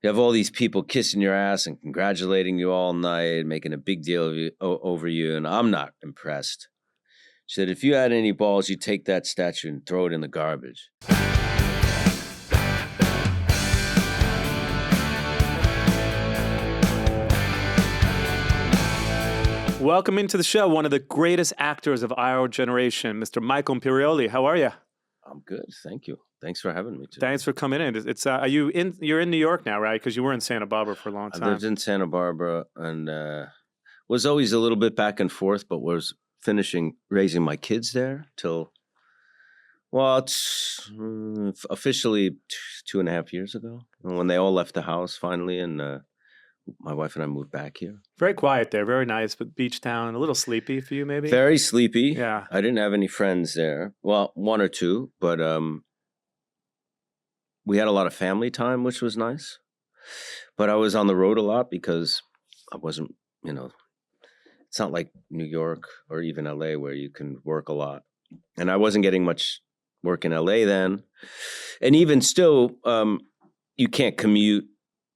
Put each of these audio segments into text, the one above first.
You have all these people kissing your ass and congratulating you all night, making a big deal of you, over you, and I'm not impressed. She said, if you had any balls, you'd take that statue and throw it in the garbage. Welcome into the show, one of the greatest actors of our generation, Mr. Michael Imperioli. How are you? I'm good, thank you. Thanks for having me today. Thanks for coming in. You're in New York now, right? Because you were in Santa Barbara for a long time. I lived in Santa Barbara and was always a little bit back and forth, but was raising my kids there till, well, it's officially 2.5 years ago when they all left the house finally, and my wife and I moved back here. Very quiet there, very nice, but beach town, a little sleepy for you maybe? Very sleepy. Yeah. I didn't have any friends there. Well, one or two, but we had a lot of family time, which was nice. But I was on the road a lot because I wasn't, it's not like New York or even LA where you can work a lot. And I wasn't getting much work in LA then. And even still, you can't commute.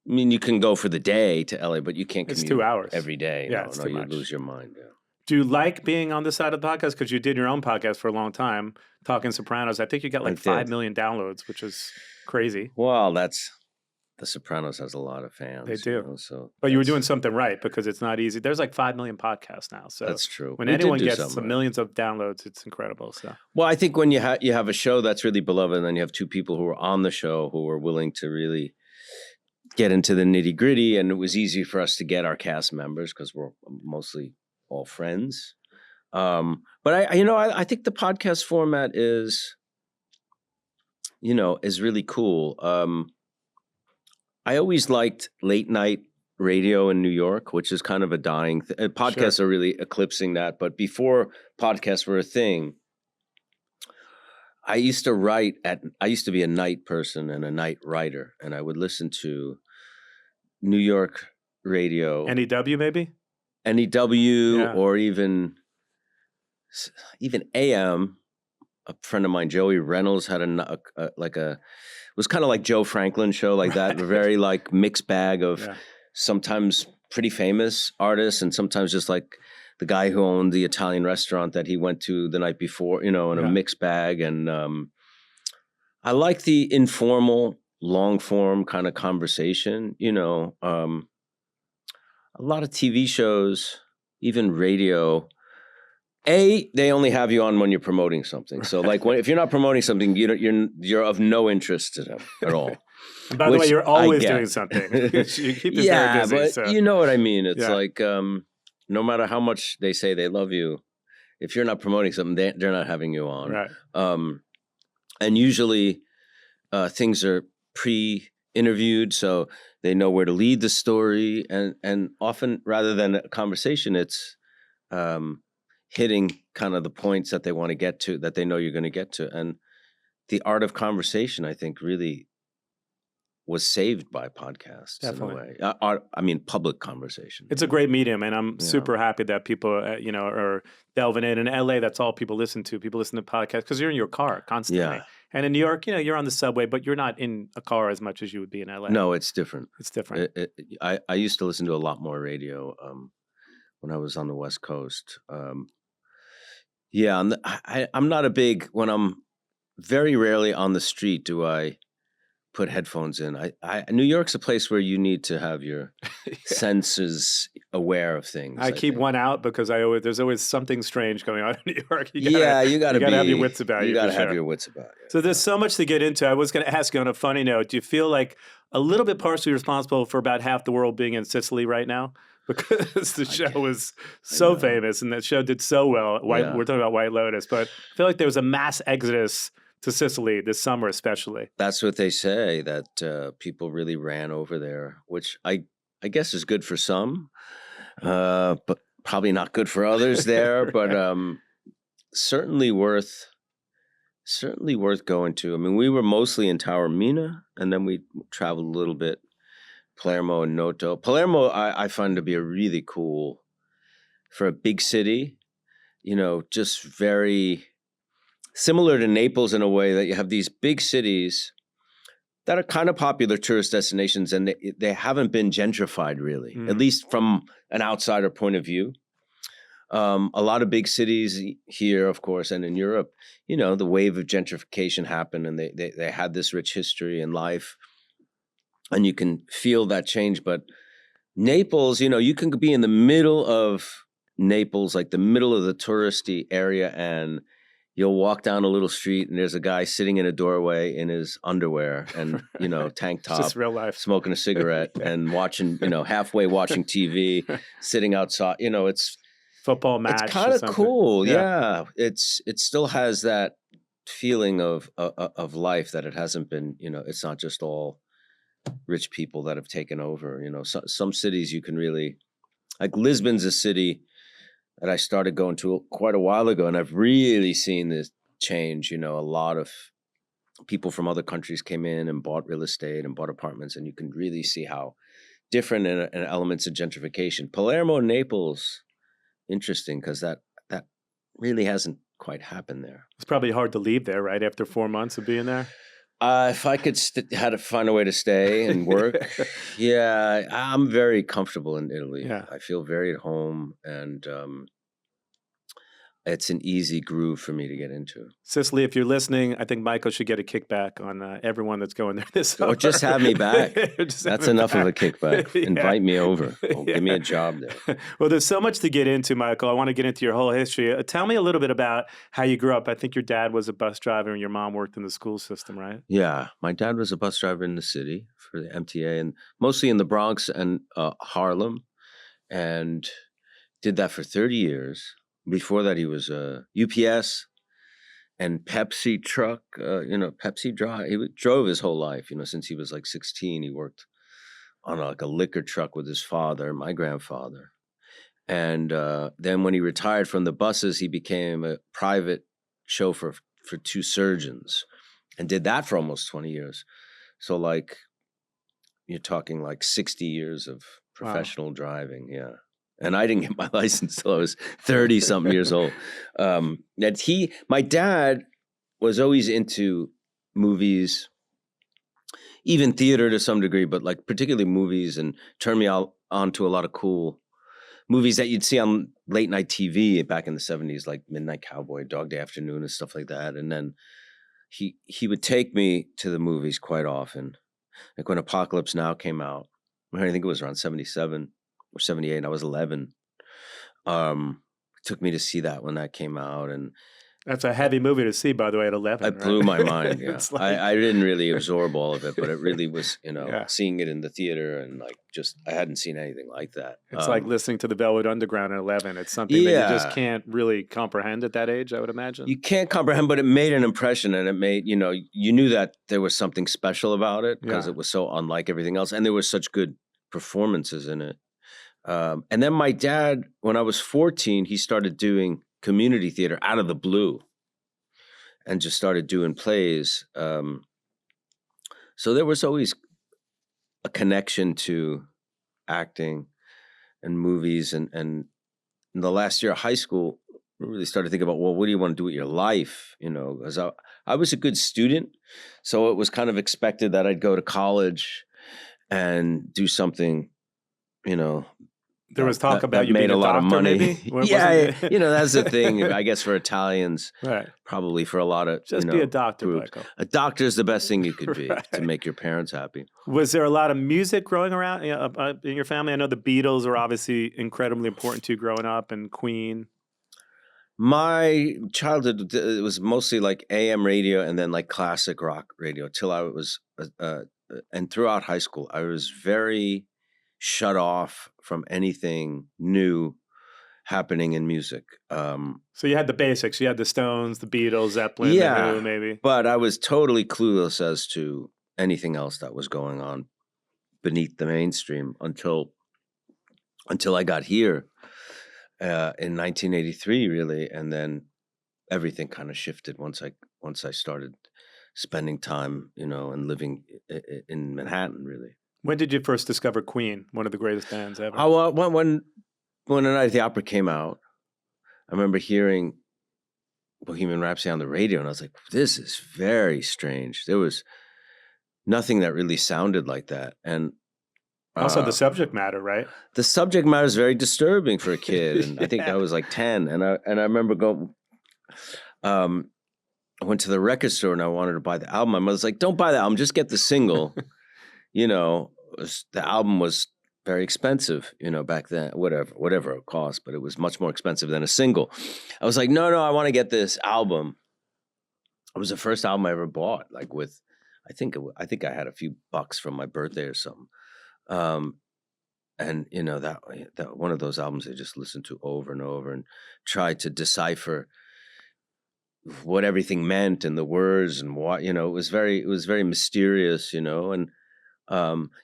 I mean, you can go for the day to LA, but you can't commute. It's 2 hours. Every day. Yeah, it's too you much. lose your mind. Yeah. Do you like being on this side of the podcast? Because you did your own podcast for a long time, Talking Sopranos. I think you got like 5 million downloads, which is crazy. Well, The Sopranos has a lot of fans. They do. So but you were doing something right because it's not easy. There's like 5 million podcasts now. So that's true. When anyone gets some millions of downloads, it's incredible. So well, I think when you have a show that's really beloved, and then you have two people who are on the show who are willing to really get into the nitty gritty, and it was easy for us to get our cast members because we're mostly all friends. But I think the podcast format is really cool. I always liked late night radio in New York, which is kind of a dying thing. Podcasts are really eclipsing that. But before podcasts were a thing, I used to be a night person and a night writer, and I would listen to New York radio. NEW maybe? NEW or even AM. A friend of mine, Joey Reynolds, had it was kind of like Joe Franklin show like that, a very like mixed bag of sometimes pretty famous artists and sometimes just like the guy who owned the Italian restaurant that he went to the night before, in a mixed bag. And I like the informal, long form kind of conversation, a lot of TV shows, even radio. They only have you on when you're promoting something. So, like, if you're not promoting something, you're of no interest to them at all. And by the way, you're always doing something. You keep this very busy. But so. you know what I mean. It's like no matter how much they say they love you, if you're not promoting something, they're not having you on. Right. And usually, things are pre-interviewed, so they know where to lead the story, and often rather than a conversation, it's hitting kind of the points that they want to get to, that they know you're going to get to. And the art of conversation, I think, really was saved by podcasts. Definitely. In a way. Public conversation. It's a great medium, and I'm super happy that people, are delving in. In LA, that's all people listen to. People listen to podcasts because you're in your car constantly. Yeah. And in New York, you're on the subway, but you're not in a car as much as you would be in LA. No, it's different. It's different. I used to listen to a lot more radio when I was on the West Coast. I'm not a big, when I'm very rarely on the street do I put headphones in. New York's a place where you need to have your senses aware of things. I keep one out because there's always something strange going on in New York. You gotta have your wits about you. You gotta have your wits about you. So there's so much to get into. I was going to ask you on a funny note, do you feel like a little bit partially responsible for about half the world being in Sisley right now? Because the show was so famous and that show did so well. We're talking about White Lotus, but I feel like there was a mass exodus to Sicily this summer especially. That's what they say, that people really ran over there, which I guess is good for some, but probably not good for others there, but certainly worth going to. I mean, we were mostly in Taormina, and then we traveled a little bit Palermo and Noto. Palermo, I find to be a really cool, for a big city, just very similar to Naples in a way that you have these big cities that are kind of popular tourist destinations, and they haven't been gentrified really, at least from an outsider point of view. A lot of big cities here, of course, and in Europe, the wave of gentrification happened, and they had this rich history and life, and you can feel that change. But Naples, you can be in the middle of Naples, like the middle of the touristy area, and you'll walk down a little street and there's a guy sitting in a doorway in his underwear and, tank top, just real life, smoking a cigarette and watching, halfway watching TV, sitting outside. It's football match. It's kind of cool. Yeah. It still has that feeling of life that it hasn't been, it's not just all rich people that have taken over. Some cities you can really, like Lisbon's a city that I started going to quite a while ago, and I've really seen this change. A lot of people from other countries came in and bought real estate and bought apartments, and you can really see how different and elements of gentrification. Palermo and Naples, interesting, because that really hasn't quite happened there. It's probably hard to leave there, right, after 4 months of being there? If I could had to find a way to stay and work, yeah, I'm very comfortable in Italy. Yeah. I feel very at home, and it's an easy groove for me to get into. Sisley, if you're listening, I think Michael should get a kickback on everyone that's going there this summer. Or just have me back. That's enough of a kickback. Invite me over. Give me a job there. Well, there's so much to get into, Michael. I want to get into your whole history. Tell me a little bit about how you grew up. I think your dad was a bus driver and your mom worked in the school system, right? Yeah. My dad was a bus driver in the city for the MTA, and mostly in the Bronx and Harlem, and did that for 30 years. Before that, he was a UPS and Pepsi truck, Pepsi drive. He drove his whole life, since he was like 16. He worked on a liquor truck with his father, my grandfather. And then when he retired from the buses, he became a private chauffeur for two surgeons and did that for almost 20 years. So like, you're talking like 60 years of professional driving. Yeah. And I didn't get my license till I was 30-something years old. My dad was always into movies, even theater to some degree, but like particularly movies, and turned me onto a lot of cool movies that you'd see on late night TV back in the 70s, like Midnight Cowboy, Dog Day Afternoon, and stuff like that. And then he would take me to the movies quite often. Like when Apocalypse Now came out, I think it was around 77. Or 78, and I was 11. Took me to see that when that came out, and that's a heavy movie to see, by the way, at 11. It blew my mind. Yeah, I didn't really absorb all of it, but it really was, seeing it in the theater, and like I hadn't seen anything like that. It's like listening to the Velvet Underground at 11. It's something that you just can't really comprehend at that age, I would imagine. You can't comprehend, but it made an impression, and it made, you knew that there was something special about it because it was so unlike everything else, and there were such good performances in it. And then my dad, when I was 14, he started doing community theater out of the blue and just started doing plays. So there was always a connection to acting and movies. And in the last year of high school, I really started thinking about, well, what do you want to do with your life? Because I was a good student. So it was kind of expected that I'd go to college and do something, there was talk about you made being a lot doctor, of money. Maybe? Yeah, that's the thing. I guess for Italians, right? Probably for a lot of just be a doctor, groups. Michael. A doctor is the best thing you could be to make your parents happy. Was there a lot of music growing around in your family? I know the Beatles are obviously incredibly important to you growing up, and Queen. My childhood, it was mostly like AM radio and then like classic rock radio till I was, and throughout high school, I was very shut off from anything new happening in music. So you had the basics. You had the Stones, the Beatles, Zeppelin, the Who, maybe. But I was totally clueless as to anything else that was going on beneath the mainstream until I got here in 1983, really, and then everything kind of shifted once I started spending time, and living in Manhattan, really. When did you first discover Queen, one of the greatest bands ever? When A Night at the Opera came out, I remember hearing Bohemian Rhapsody on the radio, and I was like, this is very strange. There was nothing that really sounded like that. And Also, the subject matter, right? the subject matter is very disturbing for a kid. And I think Yeah. I was like 10. And I remember going, I went to the record store and I wanted to buy the album. My mother's like, don't buy the album, just get the single. You know, the album was very expensive, you know, back then, whatever it cost, but it was much more expensive than a single. I was like, no, I want to get this album. It was the first album I ever bought, like with, I think I had a few bucks from my birthday or something. And you know, that one of those albums I just listened to over and over and tried to decipher what everything meant and the words and what, you know, it was very mysterious, you know. And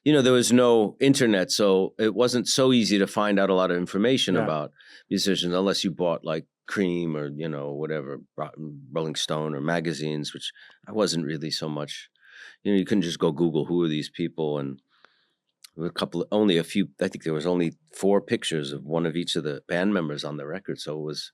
you know, there was no internet, so it wasn't so easy to find out a lot of information about musicians unless you bought like Cream or, you know, whatever, Rolling Stone or magazines, which I wasn't really so much. You know, you couldn't just go Google who are these people, and there were only a few. I think there was only 4 pictures of one of each of the band members on the record, so it was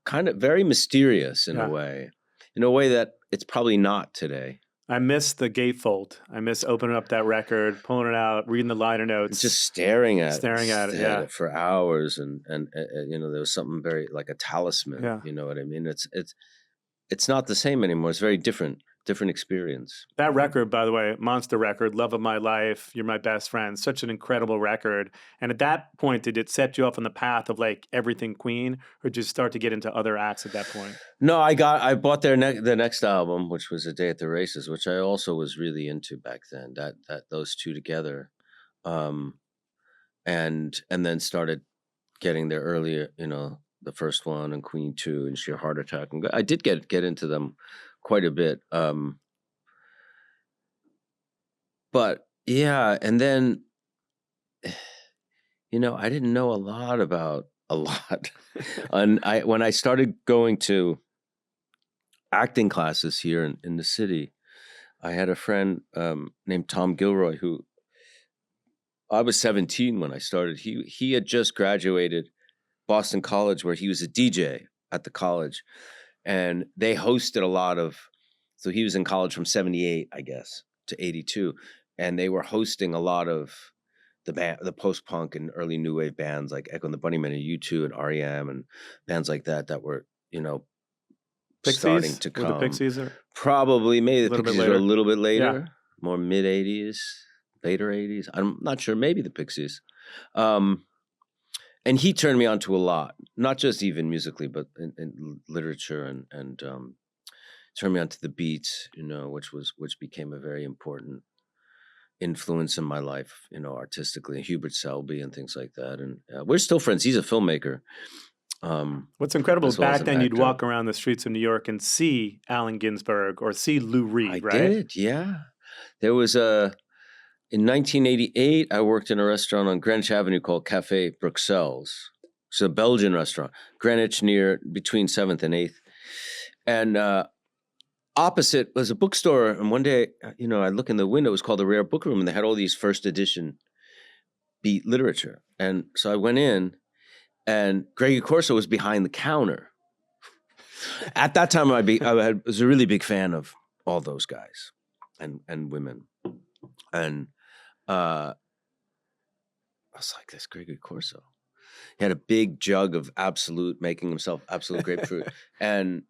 kind of very mysterious in a way that it's probably not today. I miss the gatefold. I miss opening up that record, pulling it out, reading the liner notes, just staring at it for hours, and you know, there was something very like a talisman. Yeah. You know what I mean? It's not the same anymore. It's very different experience. That record, by the way, monster record, Love of My Life, You're My Best Friend, such an incredible record. And at that point, did it set you off on the path of like everything Queen, or did you start to get into other acts at that point? No, I bought the next album, which was A Day at the Races, which I also was really into back then. That those two together, and then started getting there earlier. You know, the first one and Queen 2 and Sheer Heart Attack, and I did get into them quite a bit. But yeah, and then, you know, I didn't know a lot about a lot. And when I started going to acting classes here in the city, I had a friend named Tom Gilroy, who I was 17 when I started. He had just graduated Boston College, where he was a DJ at the college, and they hosted a lot of. So he was in college from 78, I guess, to 82, and they were hosting a lot of the post-punk and early new wave bands like Echo and the Bunnymen and U2 and REM and bands like that were, you know, Pixies? Starting to come. Were the Pixies are probably maybe the Pixies are a little bit later, more mid 80s, later 80s. I'm not sure. Maybe the Pixies. And he turned me on to a lot, not just even musically, but in literature and turned me on to the beats, you know, which became a very important influence in my life, you know, artistically, Hubert Selby and things like that. And we're still friends. He's a filmmaker. What's incredible is back then you'd walk around the streets of New York and see Allen Ginsberg or see Lou Reed, right? I did, yeah. There was in 1988, I worked in a restaurant on Greenwich Avenue called Café Bruxelles. It's a Belgian restaurant, Greenwich between 7th and 8th. And opposite was a bookstore. And one day, you know, I look in the window, it was called the Rare Book Room, and they had all these first edition beat literature. And so I went in, and Greggy Corso was behind the counter. At that time, I was a really big fan of all those guys and women. And I was like, that's Greggy Corso. He had a big jug of making himself Absolute grapefruit. And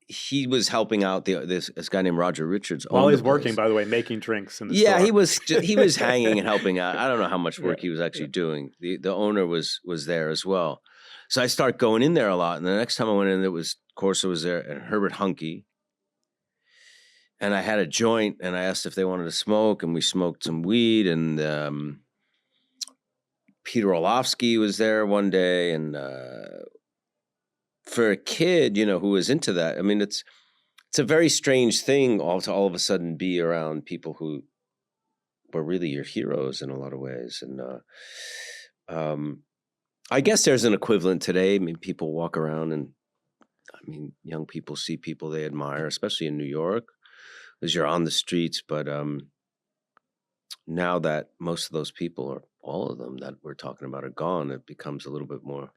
he was helping out this guy named Roger Richards. While he's working, by the way, making drinks in the store. Yeah, he was hanging and helping out. I don't know how much work he was actually doing. The owner was there as well. So I start going in there a lot. And the next time I went in, Corso was there, and Herbert Huncke. And I had a joint, and I asked if they wanted to smoke, and we smoked some weed. And Peter Orlovsky was there one day, and for a kid, you know, who was into that, I mean, it's a very strange thing to all of a sudden be around people who were really your heroes in a lot of ways. And I guess there's an equivalent today. I mean, people walk around and, I mean, young people see people they admire, especially in New York, because you're on the streets. But now that most of those people, or all of them that we're talking about, are gone, it becomes a little bit more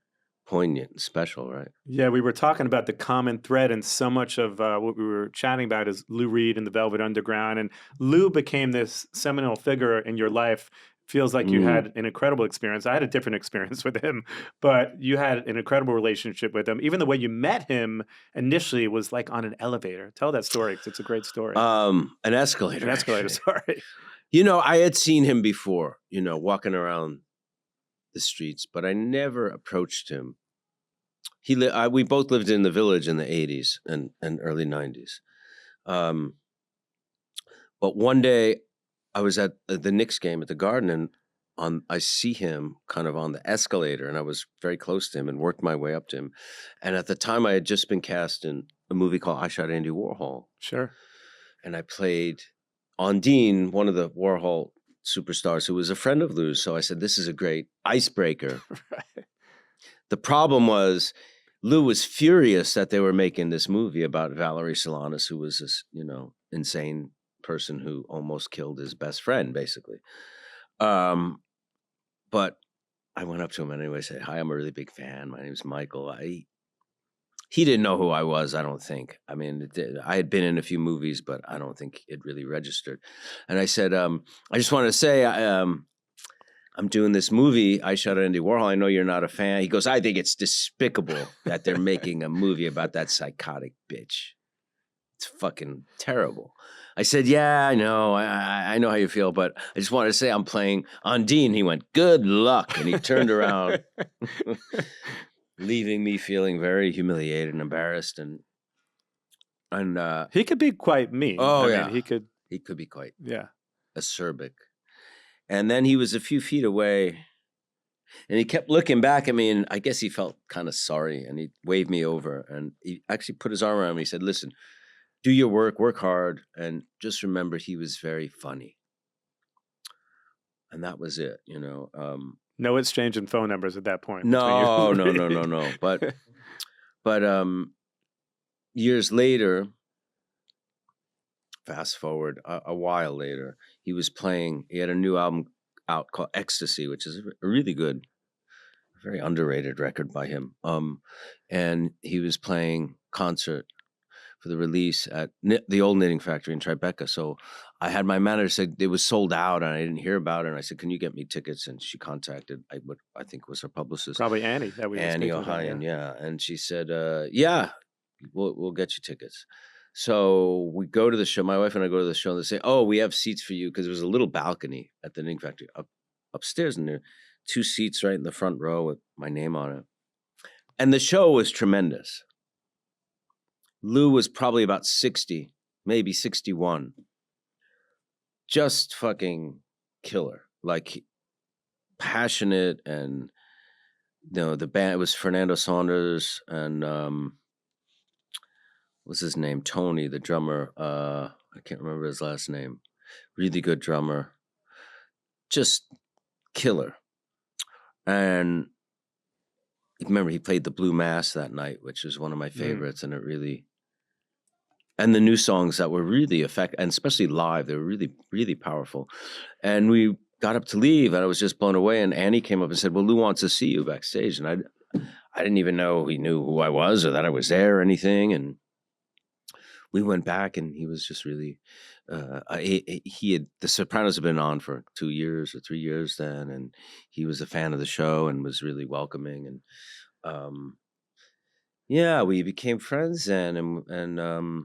poignant and special, right? Yeah, we were talking about the common thread, and so much of what we were chatting about is Lou Reed and the Velvet Underground. And Lou became this seminal figure in your life. Feels like you Mm. had an incredible experience. I had a different experience with him, but you had an incredible relationship with him. Even the way you met him initially was like on an elevator. Tell that story because it's a great story. An escalator, An escalator, actually. sorry. I had seen him before, walking around the streets, but I never approached him. We both lived in the Village in the 80s and early 90s. But one day I was at the Knicks game at the Garden, and I see him kind of on the escalator, and I was very close to him and worked my way up to him. And at the time I had just been cast in a movie called I Shot Andy Warhol. Sure. And I played Ondine, one of the Warhol superstars who was a friend of Lou's. So I said, this is a great icebreaker. Right. The problem was Lou was furious that they were making this movie about Valerie Solanas, who was this, insane person who almost killed his best friend, basically. But I went up to him anyway, said, hi, I'm a really big fan. My name's Michael. He didn't know who I was, I don't think. I mean, I had been in a few movies, but I don't think it really registered. And I said, I just wanted to say, I'm doing this movie, I Shot Andy Warhol. I know you're not a fan. He goes, I think it's despicable that they're making a movie about that psychotic bitch. It's fucking terrible. I said, yeah, I know. I know how you feel, but I just wanted to say I'm playing Ondine. He went, good luck. And he turned around, leaving me feeling very humiliated and embarrassed. And he could be quite mean. Oh, I mean, he could be quite acerbic. And then he was a few feet away, and he kept looking back at me, and I guess he felt kind of sorry, and he waved me over, and he actually put his arm around me. He said, listen, do your work hard, and just remember he was very funny. And that was it, No exchange in phone numbers at that point. No. But years later, fast forward a while later, he had a new album out called Ecstasy, which is a really good, very underrated record by him. And he was playing concert for the release at the old Knitting Factory in Tribeca. So I had my manager say it was sold out, and I didn't hear about it. And I said, "Can you get me tickets?" And she contacted what I think was her publicist, probably Annie. Annie O'Hayan, yeah. And she said, "Yeah, we'll get you tickets." So we go to the show. My wife and I go to the show, and they say, "Oh, we have seats for you," because there was a little balcony at the Knitting Factory upstairs, and there are 2 seats right in the front row with my name on it. And the show was tremendous. Lou was probably about 60, maybe 61. Just fucking killer. Like, passionate, and the band, it was Fernando Saunders and what's his name? Tony, the drummer. I can't remember his last name. Really good drummer. Just killer. And remember, he played the Blue Mass that night, which was one of my favorites, and it really... And the new songs that were really effective, and especially live, they were really, really powerful. And we got up to leave, and I was just blown away. And Annie came up and said, well, Lou wants to see you backstage. And I didn't even know he knew who I was or that I was there or anything. And we went back, and he was just really, The Sopranos had been on for 2 years or 3 years then. And he was a fan of the show and was really welcoming. And yeah, we became friends then. And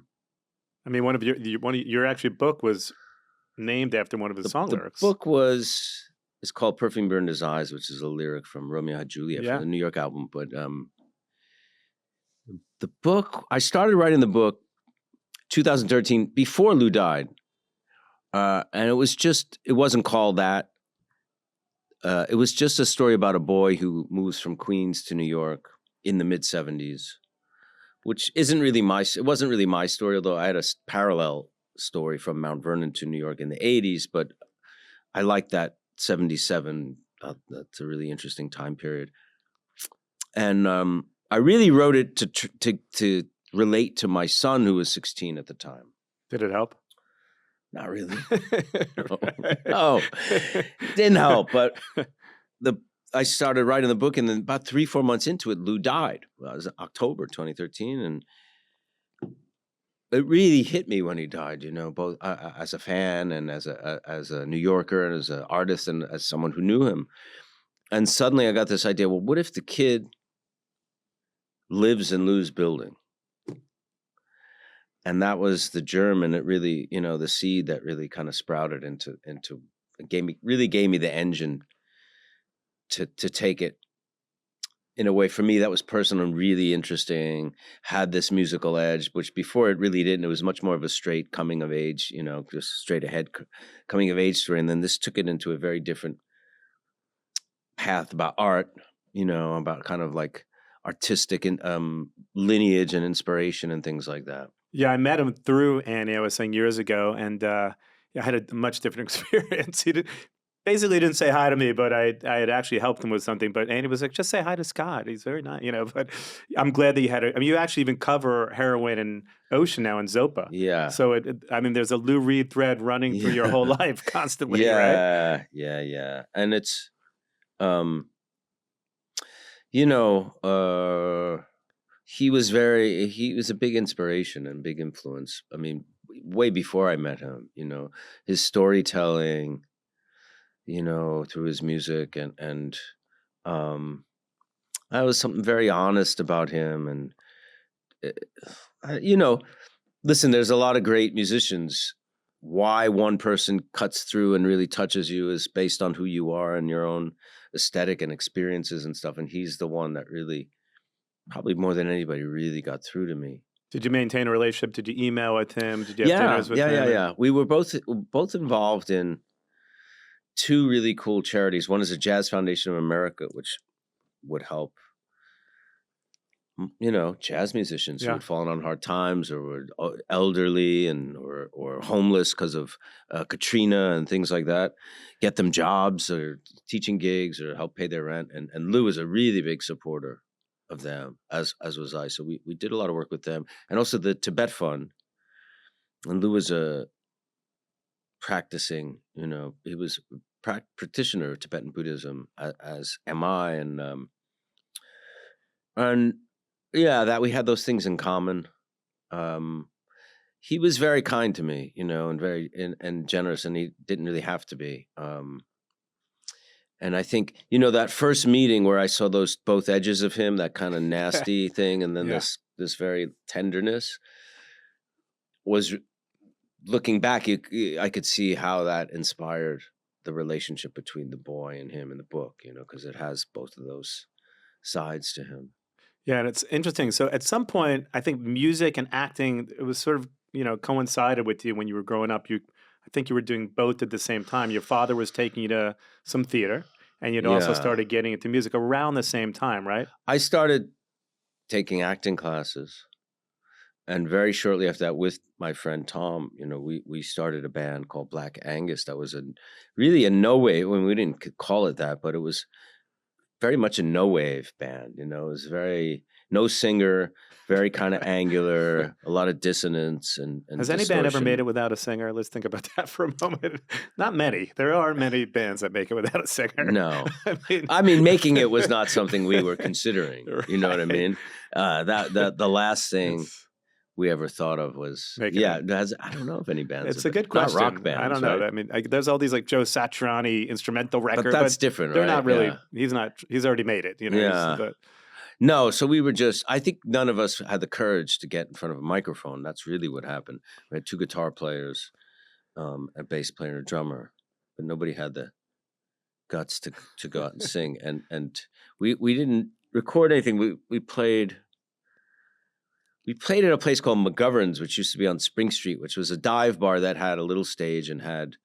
I mean, one of your actually book was named after one of his song lyrics. The book is called Perfume Burned His Eyes, which is a lyric from Romeo Had Juliet from the New York album. But the book, I started writing the book 2013 before Lou died, and it wasn't called that. It was just a story about a boy who moves from Queens to New York in the mid 70s. Which it wasn't really my story, although I had a parallel story from Mount Vernon to New York in the 80s, but I like that 77. That's a really interesting time period. And I really wrote it to relate to my son, who was 16 at the time. Did it help? Not really. No, it didn't help. But I started writing the book, and then about 3-4 months into it, Lou died. Well, it was October 2013, and it really hit me when he died. Both as a fan and as a New Yorker and as an artist and as someone who knew him. And suddenly, I got this idea. Well, what if the kid lives in Lou's building? And that was the germ, and it really, the seed that really kind of sprouted into gave me the engine to take it in a way. For me, that was personal and really interesting, had this musical edge, which before it really didn't. It was much more of a straight coming of age, just straight ahead coming of age story. And then this took it into a very different path about art, about kind of like artistic and lineage and inspiration and things like that. Yeah, I met him through Annie, I was saying, years ago, and I had a much different experience. He basically didn't say hi to me, but I had actually helped him with something. But Annie was like, just say hi to Scott. He's very nice, But I'm glad that you had it. I mean, you actually even cover Heroin and Ocean now in Zopa. Yeah. So, there's a Lou Reed thread running through your whole life constantly, right? Yeah. And it's, he was a big inspiration and big influence. I mean, way before I met him, his storytelling, through his music and I was something very honest about him. And, listen, there's a lot of great musicians. Why one person cuts through and really touches you is based on who you are and your own aesthetic and experiences and stuff. And he's the one that really, probably more than anybody, really got through to me. Did you maintain a relationship? Did you email with him? Did you have dinners with him? Yeah. We were both involved in 2 really cool charities. One is the Jazz Foundation of America, which would help, jazz musicians who had fallen on hard times or were elderly or homeless because of Katrina and things like that, get them jobs or teaching gigs or help pay their rent. And Lou was a really big supporter of them, as was I. So we did a lot of work with them, and also the Tibet Fund. And Lou was a practicing, he was a practitioner of Tibetan Buddhism, as am I, and yeah, that we had those things in common. He was very kind to me, and very and generous, and he didn't really have to be. And I think, that first meeting where I saw those both edges of him, that kind of nasty thing, and then this very tenderness, was, looking back, I could see how that inspired the relationship between the boy and him in the book, because it has both of those sides to him. Yeah, and it's interesting. So at some point, I think music and acting, it was sort of, coincided with you when you were growing up. I think you were doing both at the same time. Your father was taking you to some theater, and you'd also started getting into music around the same time, right? I started taking acting classes, and very shortly after that, with my friend Tom, we started a band called Black Angus. That was really a no-wave. I mean, we didn't call it that, but it was very much a no-wave band. It was very no singer, very kind of angular, a lot of dissonance and Has any band ever made it without a singer? Let's think about that for a moment. Not many. There aren't many bands that make it without a singer. No. I mean, making it was not something we were considering. Right. You know what I mean? The last thing we ever thought of was I don't know if any bands. It's a good question. Not rock bands. I don't know. Right? I mean, there's all these like Joe Satriani instrumental records, but that's different. They're right? not really. Yeah. He's already made it. Yeah. No, so we were I think none of us had the courage to get in front of a microphone. That's really what happened. We had 2 guitar players, a bass player and a drummer, but nobody had the guts to go out and sing. And we didn't record anything. We played at a place called McGovern's, which used to be on Spring Street, which was a dive bar that had a little stage and had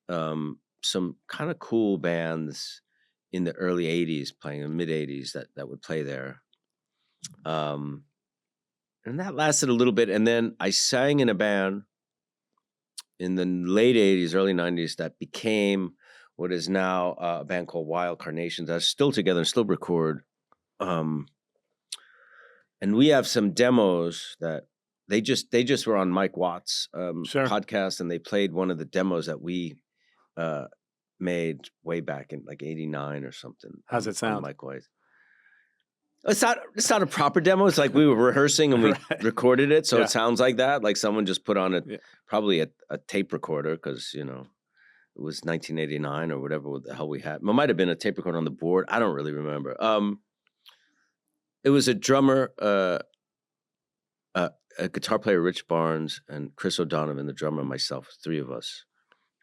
some kind of cool bands in the early 80s playing, in the mid 80s that would play there. And that lasted a little bit. And then I sang in a band in the late 80s, early 90s that became what is now a band called Wild Carnations. That's still together and still record. And we have some demos that they just were on Mike Watt's podcast, and they played one of the demos that we made way back in like '89 or something. How's it sound? Mike White. It's not a proper demo. It's like we were rehearsing and we recorded it, so it sounds like that. Like someone just put on probably a tape recorder because it was 1989 or whatever the hell we had. It might have been a tape recorder on the board. I don't really remember. It was a drummer, a guitar player, Rich Barnes, and Chris O'Donovan, the drummer, and myself, 3 of us.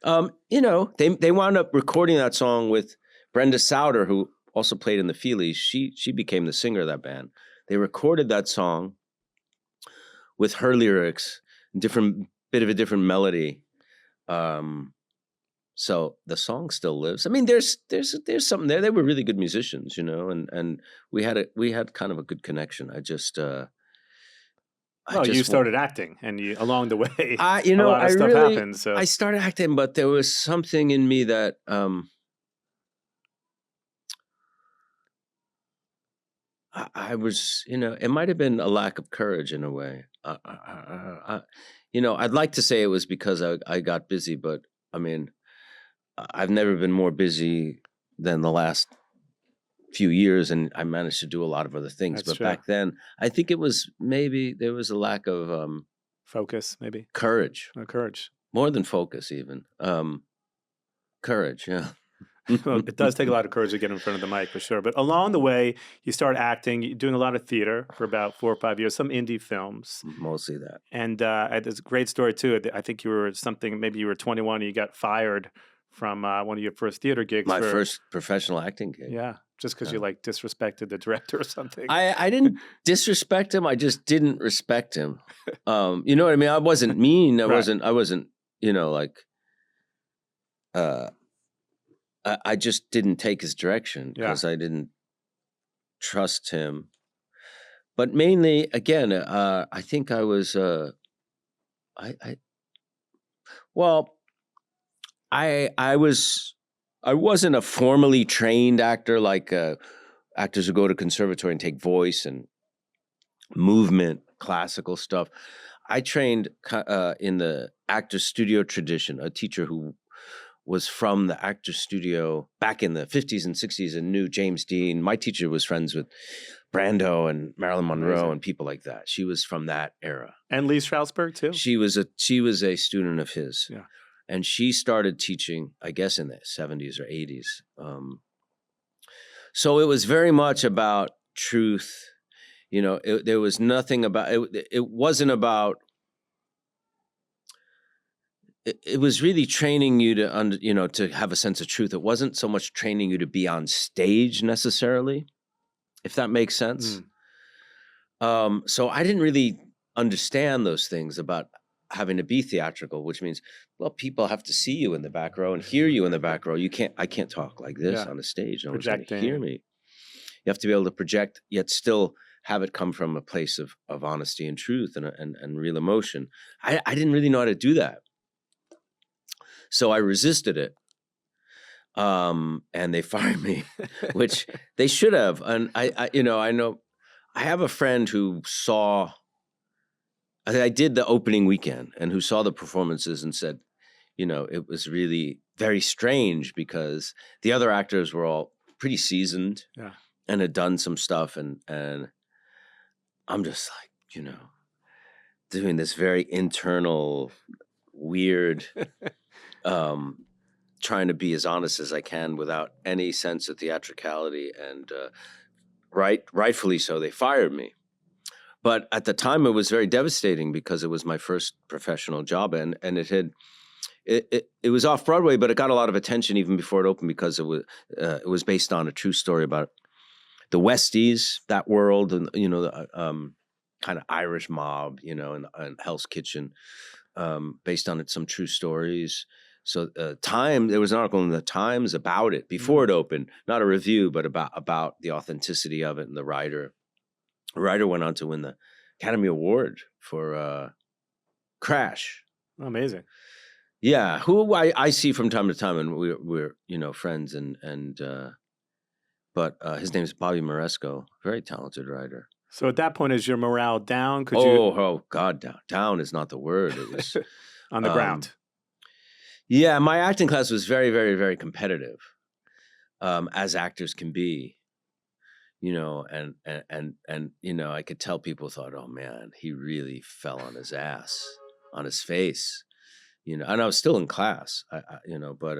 They wound up recording that song with Brenda Souter, who also played in the Feelies. She became the singer of that band. They recorded that song with her lyrics, bit of a different melody. So the song still lives. I mean, there's something there. They were really good musicians, and we had kind of a good connection. You started acting, and along the way, a lot of stuff happened. So I started acting, but there was something in me that I was, it might have been a lack of courage in a way. I'd like to say it was because I got busy, but I mean, I've never been more busy than the last few years, and I managed to do a lot of other things. That's but true. Back then, I think it was maybe there was a lack of focus, maybe courage, courage, more than focus, even courage. Yeah. Well, it does take a lot of courage to get in front of the mic for sure. But along the way, you start acting, doing a lot of theater for about 4 or 5 years, some indie films. Mostly that. And there's a great story too. I think maybe you were 21 and you got fired from one of your first theater gigs. My first professional acting gig. Yeah, just because you disrespected the director or something. I didn't disrespect him. I just didn't respect him. You know what I mean? I wasn't mean. I wasn't, I just didn't take his direction because I didn't trust him. But mainly, again, I think I was, I wasn't a formally trained actor like actors who go to conservatory and take voice and movement, classical stuff. I trained in the actor studio tradition, a teacher who was from the actor studio back in the 50s and 60s and knew James Dean. My teacher was friends with Brando and Marilyn Monroe and people like that. She was from that era. And Lee Strasberg too. She was a student of his. Yeah. And she started teaching, I guess, in the 70s or 80s. So it was very much about truth. There was nothing about it. It wasn't about. It was really training you to have a sense of truth. It wasn't so much training you to be on stage necessarily, if that makes sense. So I didn't really understand those things about having to be theatrical, which means, well, people have to see you in the back row and hear you in the back row. I can't talk like this on the stage. No one's going to hear me. You have to be able to project, yet still have it come from a place of honesty and truth and real emotion. I didn't really know how to do that. So I resisted it. And they fired me, which they should have. And I know I have a friend who saw, I did the opening weekend and who saw the performances and said, it was really very strange because the other actors were all pretty seasoned and had done some stuff. And I'm just like, doing this very internal, weird, trying to be as honest as I can without any sense of theatricality. And rightfully so, they fired me. But at the time, it was very devastating because it was my first professional job, and it was off Broadway, but it got a lot of attention even before it opened because it was based on a true story about the Westies, that world, and the kind of Irish mob, and Hell's Kitchen, based on some true stories. So there was an article in the Times about it before it opened, not a review, but about the authenticity of it, and the writer. The writer went on to win the Academy Award for Crash. Amazing. Yeah, who I see from time to time, and we're friends, but his name is Bobby Moresco, very talented writer. So at that point, is your morale down? Oh God, down is not the word. It was on the ground. Yeah, my acting class was very, very, very competitive, as actors can be. And I could tell people thought, oh man, he really fell on his ass, on his face. And I was still in class, but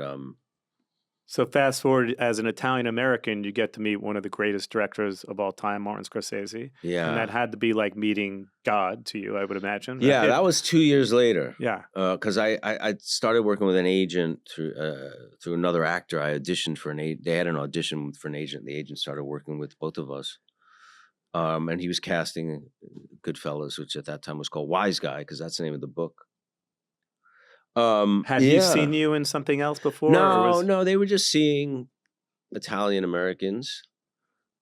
So fast forward, as an Italian American, you get to meet one of the greatest directors of all time, Martin Scorsese. And that yeah, had to be like meeting God to you, I would imagine, yeah, right? that was 2 years later. Yeah. Because I started working with an agent through another actor. I auditioned for they had an audition for an agent. The agent started working with both of us. And he was casting Goodfellas, which at that time was called Wise Guy, because that's the name of the book. Had he Yeah. seen you in something else before? Or No, was no, they were just seeing Italian Americans,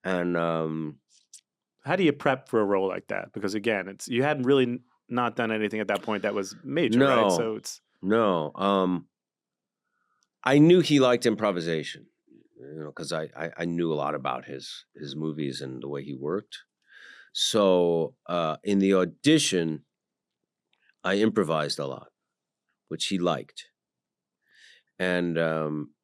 and how do you prep for a role like that? Because again, it's you hadn't really not done anything at that point that was major, right? no, So it's no. I knew he liked improvisation, because I knew a lot about his movies and the way he worked. So in the audition, I improvised a lot, which he liked. And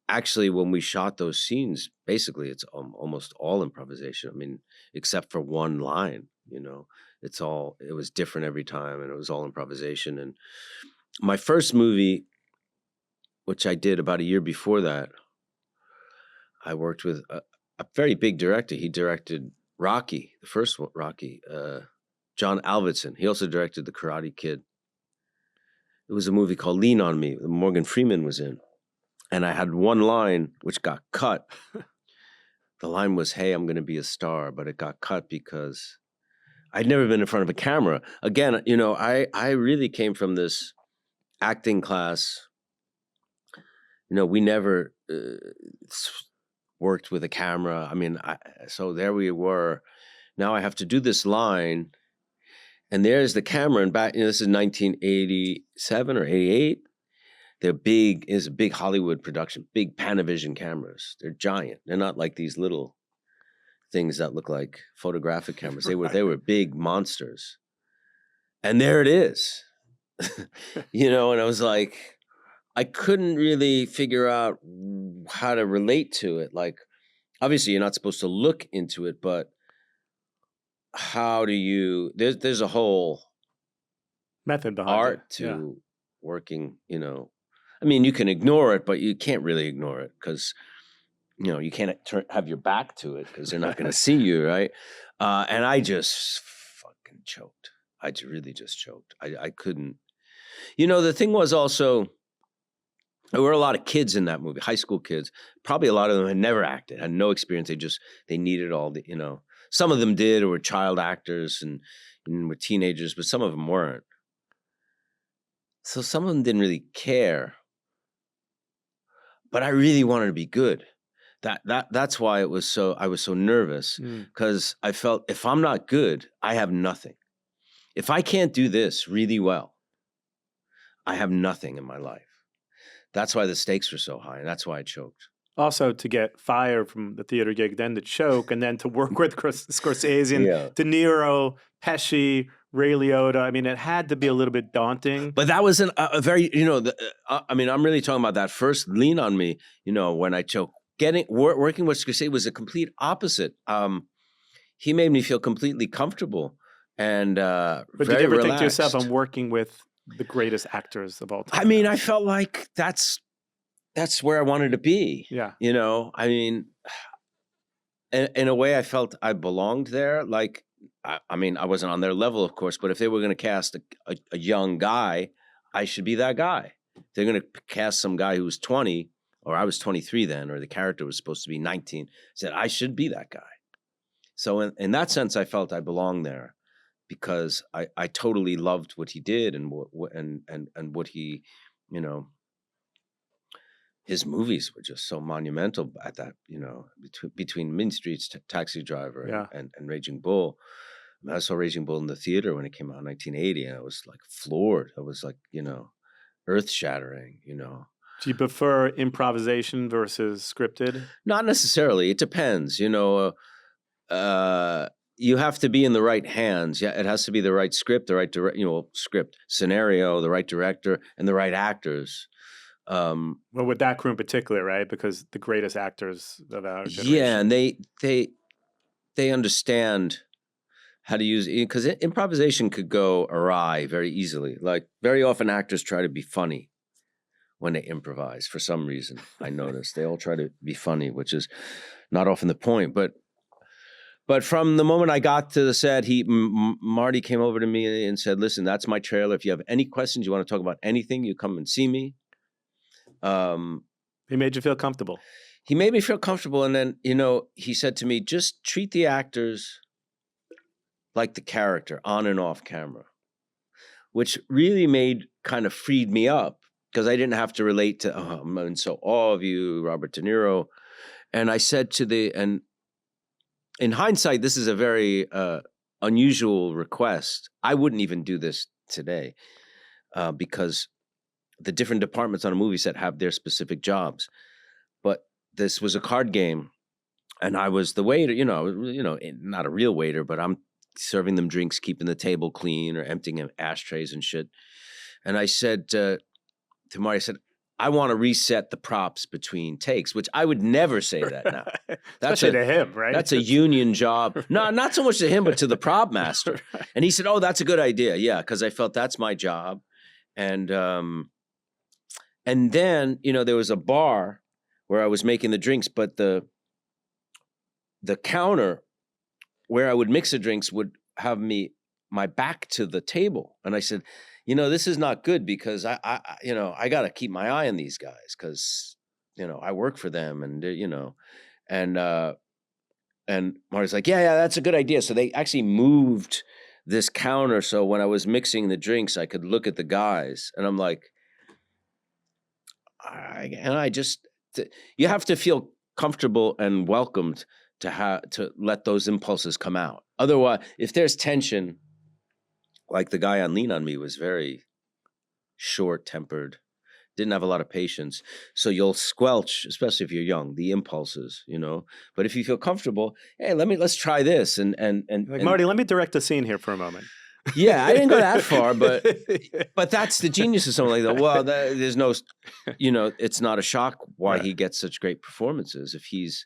actually, when we shot those scenes, basically it's almost all improvisation. I mean, except for one line, it was different every time, and it was all improvisation. And my first movie, which I did about a year before that, I worked with a very big director. He directed Rocky, the first one, Rocky, John Alvinson. He also directed The Karate Kid. It was a movie called Lean on Me that Morgan Freeman was in. And I had one line which got cut. The line was, "Hey, I'm going to be a star," but it got cut because I'd never been in front of a camera. Again, I really came from this acting class. We never worked with a camera. I mean, so there we were. Now I have to do this line, and there's the camera. And back, this is 1987 or 88. They're big. It's a big Hollywood production, big Panavision cameras. They're giant. They're not like these little things that look like photographic cameras. They were big monsters. And there it is. And I was like, I couldn't really figure out how to relate to it. Like, obviously you're not supposed to look into it, but how do you, there's a whole method behind art it. to working, I mean, you can ignore it, but you can't really ignore it because, you can't have your back to it because they're not going to see you, right? And I just fucking choked. I really just choked. I couldn't. The thing was also, there were a lot of kids in that movie, high school kids. Probably a lot of them had never acted, had no experience. They needed all the, some of them did or were child actors and were teenagers, but some of them weren't. So some of them didn't really care. But I really wanted to be good. That's why I was so nervous, because I felt if I'm not good, I have nothing. If I can't do this really well, I have nothing in my life. That's why the stakes were so high, and that's why I choked. Also, to get fired from the theater gig, then to choke, and then to work with Scorsese and De Niro, Pesci, Ray Liotta. I mean, it had to be a little bit daunting. But that was a very, I mean, I'm really talking about that first Lean on Me, when I choked. Working with Scorsese was a complete opposite. He made me feel completely comfortable and but very did you ever relaxed. think to yourself, I'm working with the greatest actors of all time? I mean, I felt like that's where I wanted to be. Yeah. I mean, in a way I felt I belonged there. Like, I mean, I wasn't on their level, of course, but if they were going to cast a young guy, I should be that guy. If they're going to cast some guy who was 20, or I was 23 then, or the character was supposed to be 19, said I should be that guy. So in that sense, I felt I belonged there because I totally loved what he did and what he, his movies were just so monumental at that, between Mean Streets, Taxi Driver, and Raging Bull. I mean, I saw Raging Bull in the theater when it came out in 1980, and I was like floored. I was like, earth shattering, Do you prefer improvisation versus scripted? Not necessarily. It depends. You have to be in the right hands. Yeah, it has to be the right script, the right script scenario, the right director, and the right actors. Well, with that crew in particular, right? Because the greatest actors of our Yeah, generation. and they understand how to use, because improvisation could go awry very easily. Like very often actors try to be funny when they improvise for some reason. I noticed they all try to be funny, which is not often the point. But from the moment I got to the set, Marty came over to me and said, "Listen, that's my trailer. If you have any questions, you want to talk about anything, you come and see me." He made you feel comfortable. He made me feel comfortable, and then he said to me, "Just treat the actors like the character on and off camera," which really kind of freed me up because I didn't have to relate to, "Oh, I'm in so awe of you, Robert De Niro." And I said and in hindsight, this is a very unusual request. I wouldn't even do this today because the different departments on a movie set have their specific jobs. But this was a card game, and I was the waiter. Not a real waiter, but I'm serving them drinks, keeping the table clean, or emptying ashtrays and shit. And I said to Marty, I said, "I want to reset the props between takes," which I would never say that now. Especially to him, right? That's a union job. No, not so much to him, but to the prop master. Right. And he said, "Oh, that's a good idea." Yeah, because I felt that's my job. And then there was a bar where I was making the drinks, but the counter where I would mix the drinks would have my back to the table. And I said, "This is not good because I got to keep my eye on these guys because, I work for them and, and Marty's like, yeah, that's a good idea." So they actually moved this counter. So when I was mixing the drinks, I could look at the guys and I'm like, you have to feel comfortable and welcomed to let those impulses come out. Otherwise, if there's tension, like the guy on Lean on Me was very short-tempered, didn't have a lot of patience. So you'll squelch, especially if you're young, the impulses, But if you feel comfortable, hey, let's try this. And Marty, let me direct a scene here for a moment. Yeah, I didn't go that far, but that's the genius of something like that. Well, there's no, it's not a shock why he gets such great performances if he's,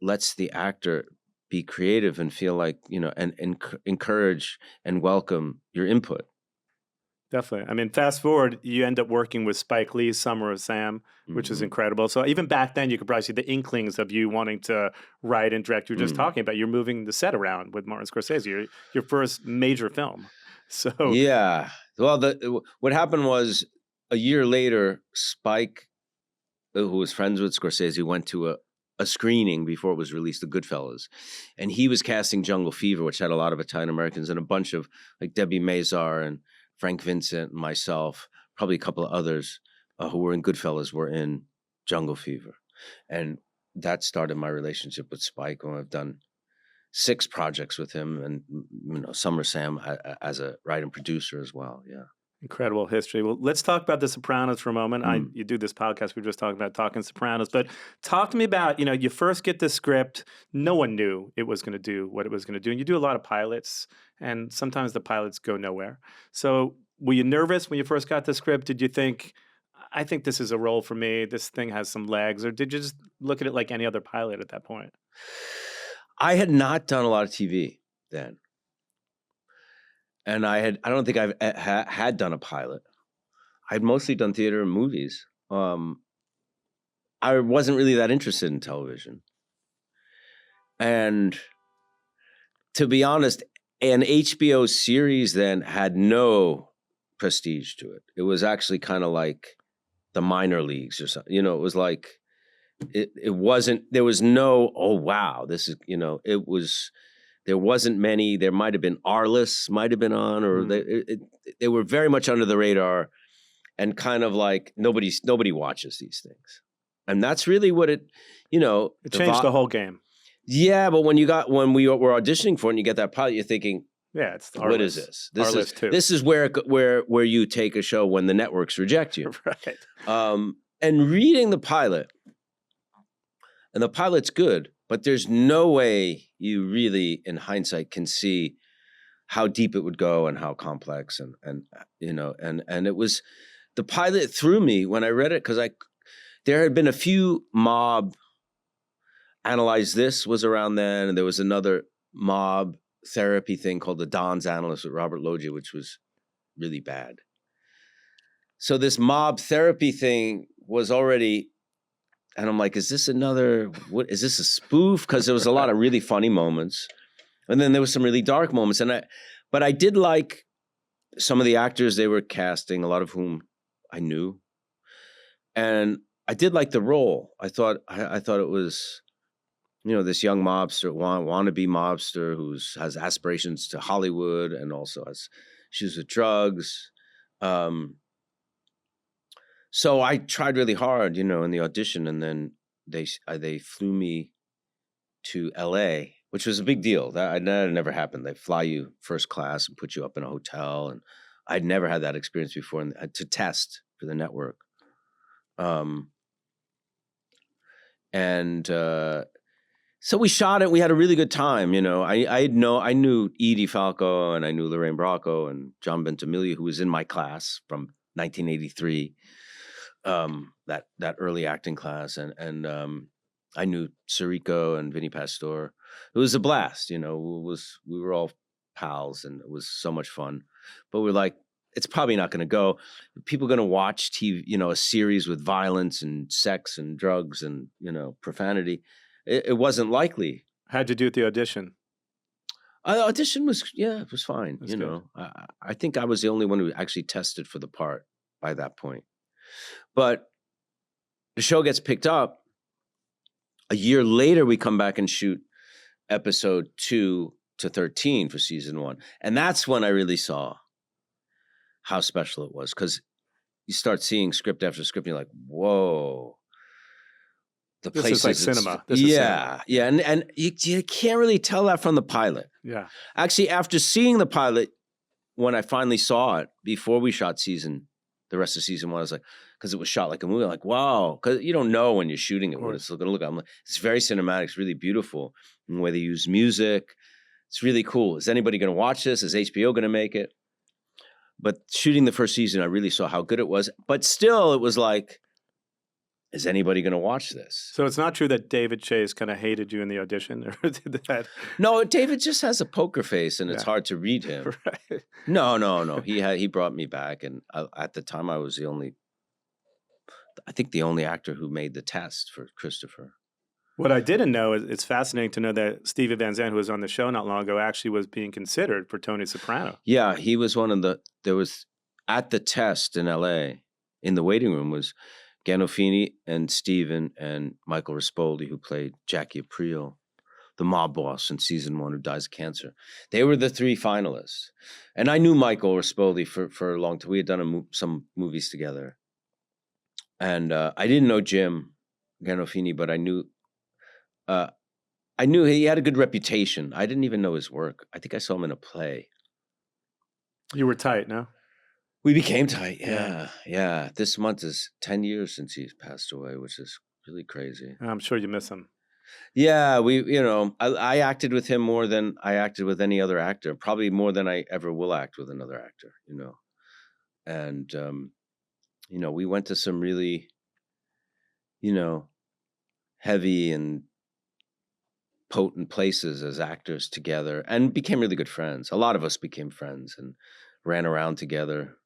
lets the actor be creative and feel like, and encourage and welcome your input. Definitely. I mean, fast forward, you end up working with Spike Lee's Summer of Sam, which is incredible. So even back then, you could probably see the inklings of you wanting to write and direct. You were just talking about you're moving the set around with Martin Scorsese, your first major film. So yeah. Well, what happened was a year later, Spike, who was friends with Scorsese, went to a screening before it was released, the Goodfellas, and he was casting Jungle Fever, which had a lot of Italian Americans and a bunch of like Debbie Mazar and Frank Vincent and myself, probably a couple of others who were in Goodfellas were in Jungle Fever. And that started my relationship with Spike. And I've done 6 projects with him and, Summer Sam as a writer and producer as well. Yeah. incredible history. Well, let's talk about The Sopranos for a moment. You do this podcast. We were just talking about Talking Sopranos. But talk to me about, you first get the script. No one knew it was going to do what it was going to do. And you do a lot of pilots. And sometimes the pilots go nowhere. So were you nervous when you first got the script? Did you think, I think this is a role for me. This thing has some legs. Or did you just look at it like any other pilot at that point? I had not done a lot of TV then. And I don't think I've had done a pilot. I'd mostly done theater and movies. I wasn't really that interested in television. And to be honest, an HBO series then had no prestige to it. It was actually kind of like the minor leagues or something. It was like, it wasn't, there was no, oh, wow, this is, it was, there wasn't many, there might've been Arliss might've been on, or they were very much under the radar and kind of like nobody watches these things. And that's really what it changed the whole game. Yeah, but when we were auditioning for it and you get that pilot, you're thinking, yeah, it's Arliss. What is this? This is where you take a show when the networks reject you. Right. And reading the pilot, and the pilot's good, but there's no way you really, in hindsight, can see how deep it would go and how complex and it was the pilot threw me when I read it because there had been a few mob. Analyze This was around then, and there was another mob therapy thing called The Don's Analyst with Robert Loggia, which was really bad. So this mob therapy thing was already, and I'm like, is this is this a spoof? Because there was a lot of really funny moments. And then there was some really dark moments. But I did like some of the actors they were casting, a lot of whom I knew. And I did like the role. I thought it was, this young mobster, wannabe mobster who has aspirations to Hollywood and also has issues with drugs. So I tried really hard, in the audition, and then they flew me to LA, which was a big deal. That never happened. They fly you first class and put you up in a hotel, and I'd never had that experience before, and to test for the network. So we shot it. We had a really good time. I knew Edie Falco, and I knew Lorraine Bracco and John Bentamiglia, who was in my class from 1983. That early acting class, and I knew Sirico and Vinny Pastore. It was a blast. We were all pals, and it was so much fun. But we're like, it's probably not going to go. People going to watch TV, a series with violence and sex and drugs and profanity. It wasn't likely. How'd you do at the audition? The audition was it was fine. That's good. I think I was the only one who actually tested for the part by that point. But the show gets picked up. A year later, we come back and shoot episode 2 to 13 for season 1. And that's when I really saw how special it was, because you start seeing script after script and you're like, whoa. This is like cinema. This is cinema. Yeah. And you can't really tell that from the pilot. Yeah. Actually, after seeing the pilot, when I finally saw it, before we shot the rest of season 1, I was like, because it was shot like a movie, I'm like, wow, because you don't know when you're shooting it what it's going to look like. I'm like, it's very cinematic, it's really beautiful. And the way they use music, it's really cool. Is anybody going to watch this? Is HBO going to make it? But shooting the first season, I really saw how good it was. But still, it was like, is anybody going to watch this? So it's not true that David Chase kind of hated you in the audition, or did that? No, David just has a poker face, and it's hard to read him. Right. No. He brought me back, and at the time, I was the only actor who made the test for Christopher. What I didn't know is it's fascinating to know that Stevie Van Zandt, who was on the show not long ago, actually was being considered for Tony Soprano. Yeah, he was there was at the test in LA, in the waiting room was Gandolfini and Steven and Michael Rispoldi, who played Jackie Aprile, the mob boss in season 1 who dies of cancer. They were the 3 finalists. And I knew Michael Rispoldi for a long time. We had done some movies together. And I didn't know Jim Gandolfini, but I knew he had a good reputation. I didn't even know his work. I think I saw him in a play. You were tight, no? We became tight, yeah. This month is 10 years since he's passed away, which is really crazy. I'm sure you miss him. Yeah, I acted with him more than I acted with any other actor, probably more than I ever will act with another actor, And, we went to some really, heavy and potent places as actors together and became really good friends. A lot of us became friends and ran around together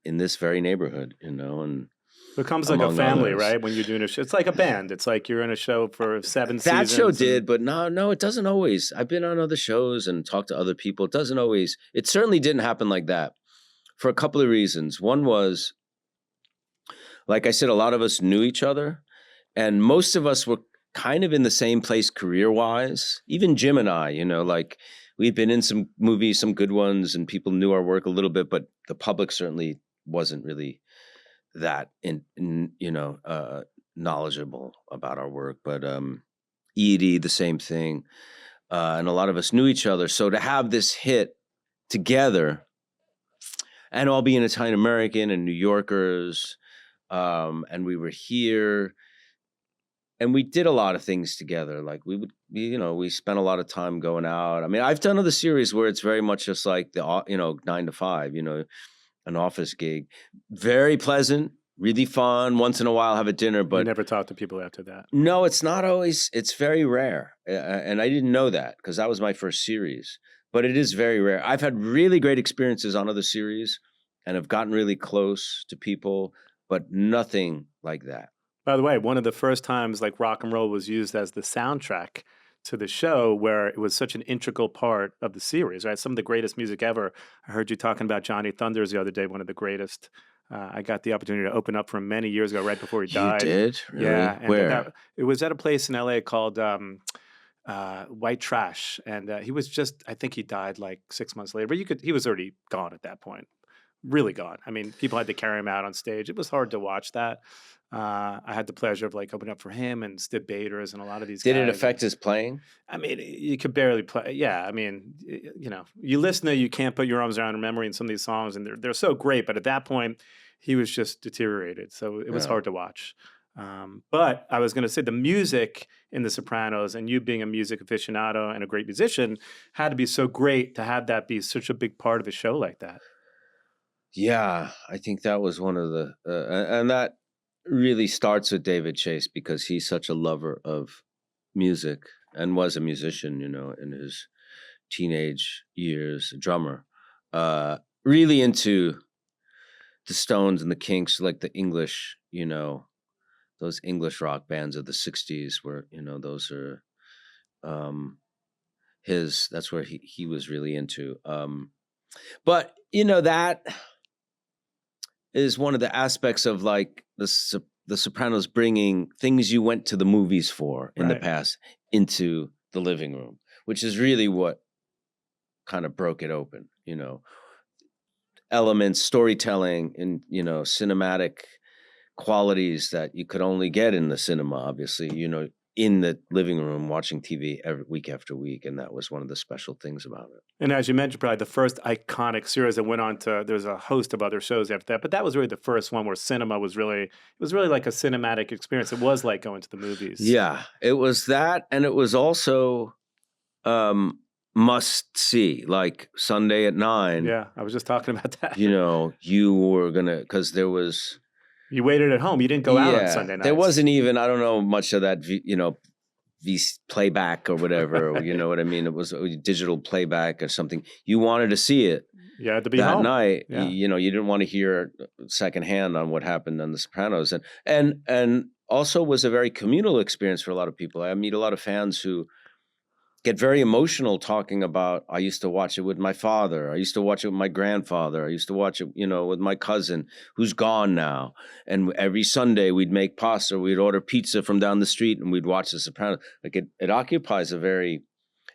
in this very neighborhood, and becomes like a family, right? When you're doing a show, it's like a band. It's like you're in a show for 7 seasons. That show did, but no, it doesn't always. I've been on other shows and talked to other people. It doesn't always. It certainly didn't happen like that for a couple of reasons. One was, like I said, a lot of us knew each other, and most of us were kind of in the same place career-wise. Even Jim and I, like we'd been in some movies, some good ones, and people knew our work a little bit, but the public certainly wasn't really that knowledgeable about our work. But Edie, the same thing, and a lot of us knew each other. So to have this hit together, and all being Italian American and New Yorkers, and we were here. And we did a lot of things together. Like we spent a lot of time going out. I mean, I've done other series where it's very much just like the, 9 to 5, an office gig. Very pleasant, really fun. Once in a while, have a dinner, You but never talk to people after that. no, it's not always. It's very rare, and I didn't know that because that was my first series. But it is very rare. I've had really great experiences on other series, and have gotten really close to people, but nothing like that. By the way, one of the first times like rock and roll was used as the soundtrack to the show, where it was such an integral part of the series, right? Some of the greatest music ever. I heard you talking about Johnny Thunders the other day, one of the greatest. I got the opportunity to open up for him many years ago, right before he You died. did? Really? Yeah, and Where? it was at a place in LA called White Trash, and he was just, I think he died like 6 months later, but he was already gone at that point, really gone. I mean, people had to carry him out on stage. It was hard to watch that. I had the pleasure of like opening up for him and Stib Bators and a lot of these Did guys. it affect his playing? I mean, you could barely play. Yeah, I mean, you know, you listen to, you can't put your arms around memory in some of these songs, and they're so great. But at that point, he was just deteriorated, so it was Yeah. hard to watch. But I was going to say the music in The Sopranos, and you being a music aficionado and a great musician, had to be so great to have that be such a big part of a show like that. Yeah, I think that was one of the, and that really starts with David Chase because he's such a lover of music and was a musician, in his teenage years, a drummer, really into the Stones and the Kinks, like the English, those English rock bands of the 60s were, those are that's where he was really into. But, that is one of the aspects of like the Sopranos bringing things you went to the movies for in the past into the living room, which is really what kind of broke it open, elements, storytelling, and, cinematic qualities that you could only get in the cinema, obviously, in the living room watching TV every week after week. And that was one of the special things about it. And as you mentioned, probably the first iconic series that went on to, there's a host of other shows after that, but that was really the first one where cinema was really, it was really like a cinematic experience. It was like going to the movies. Yeah, it was that. And it was also must see, like Sunday at 9. Yeah, I was just talking about that. You were going to, because there was... You waited at home. You didn't go out on Sunday nights. There wasn't even, I don't know, much of that, playback or whatever. You know what I mean? It was a digital playback or something. You wanted to see it. You had to be that home. night. Yeah. You didn't want to hear secondhand on what happened on The Sopranos, and also was a very communal experience for a lot of people. I meet a lot of fans who get very emotional talking about, I used to watch it with my father. I used to watch it with my grandfather. I used to watch it, with my cousin who's gone now. And every Sunday we'd make pasta, we'd order pizza from down the street, and we'd watch The Sopranos. Like it occupies a very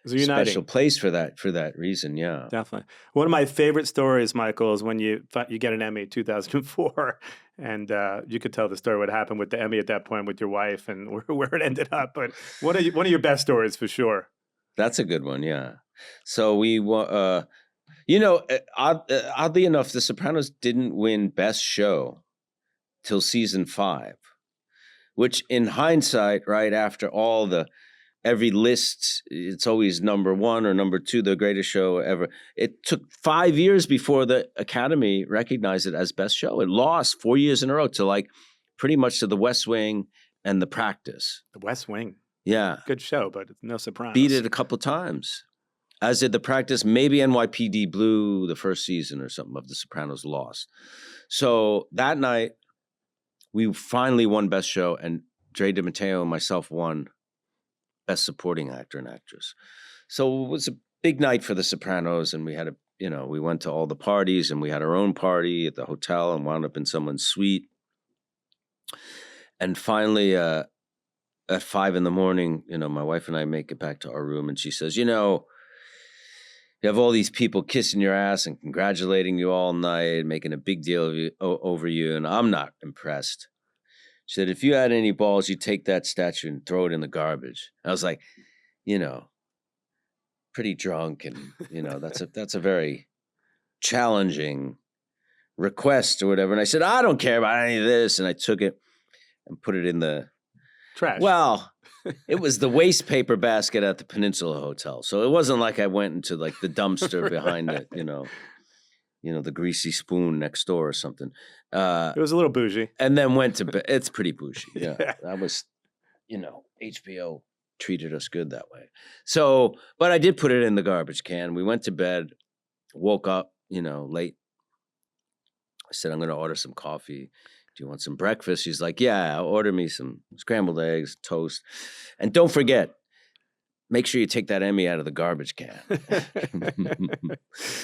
special place for that reason. Yeah, definitely. One of my favorite stories, Michael, is when you get an Emmy in 2004, and you could tell the story what happened with the Emmy at that point with your wife and where it ended up. But one of your best stories for sure. That's a good one, yeah. So we, oddly enough, The Sopranos didn't win Best Show till season 5, which in hindsight, right after every list, it's always number 1 or number 2, the greatest show ever. It took 5 years before the Academy recognized it as Best Show. It lost 4 years in a row to pretty much to The West Wing and The Practice. The West Wing. Yeah. Good show, but no Sopranos. Beat it a couple times. As did The Practice. Maybe NYPD Blue, the first season or something of The Sopranos, lost. So that night, we finally won Best Show, and Dre DiMatteo and myself won Best Supporting Actor and Actress. So it was a big night for The Sopranos, and we had we went to all the parties, and we had our own party at the hotel and wound up in someone's suite. And finally, at 5 a.m, my wife and I make it back to our room, and she says, you have all these people kissing your ass and congratulating you all night, making a big deal over you, and I'm not impressed. She said, if you had any balls, you'd take that statue and throw it in the garbage. I was like, pretty drunk, and, that's a very challenging request or whatever. And I said, I don't care about any of this. And I took it and put it in the trash. Well, it was the waste paper basket at the Peninsula Hotel. So it wasn't like I went into the dumpster behind it, the greasy spoon next door or something. It was a little bougie. And then went to bed. It's pretty bougie. Yeah. Yeah. That was, HBO treated us good that way. So, but I did put it in the garbage can. We went to bed, woke up, late. I said, I'm going to order some coffee. Do you want some breakfast? She's like, yeah, order me some scrambled eggs, toast. And don't forget, make sure you take that Emmy out of the garbage can.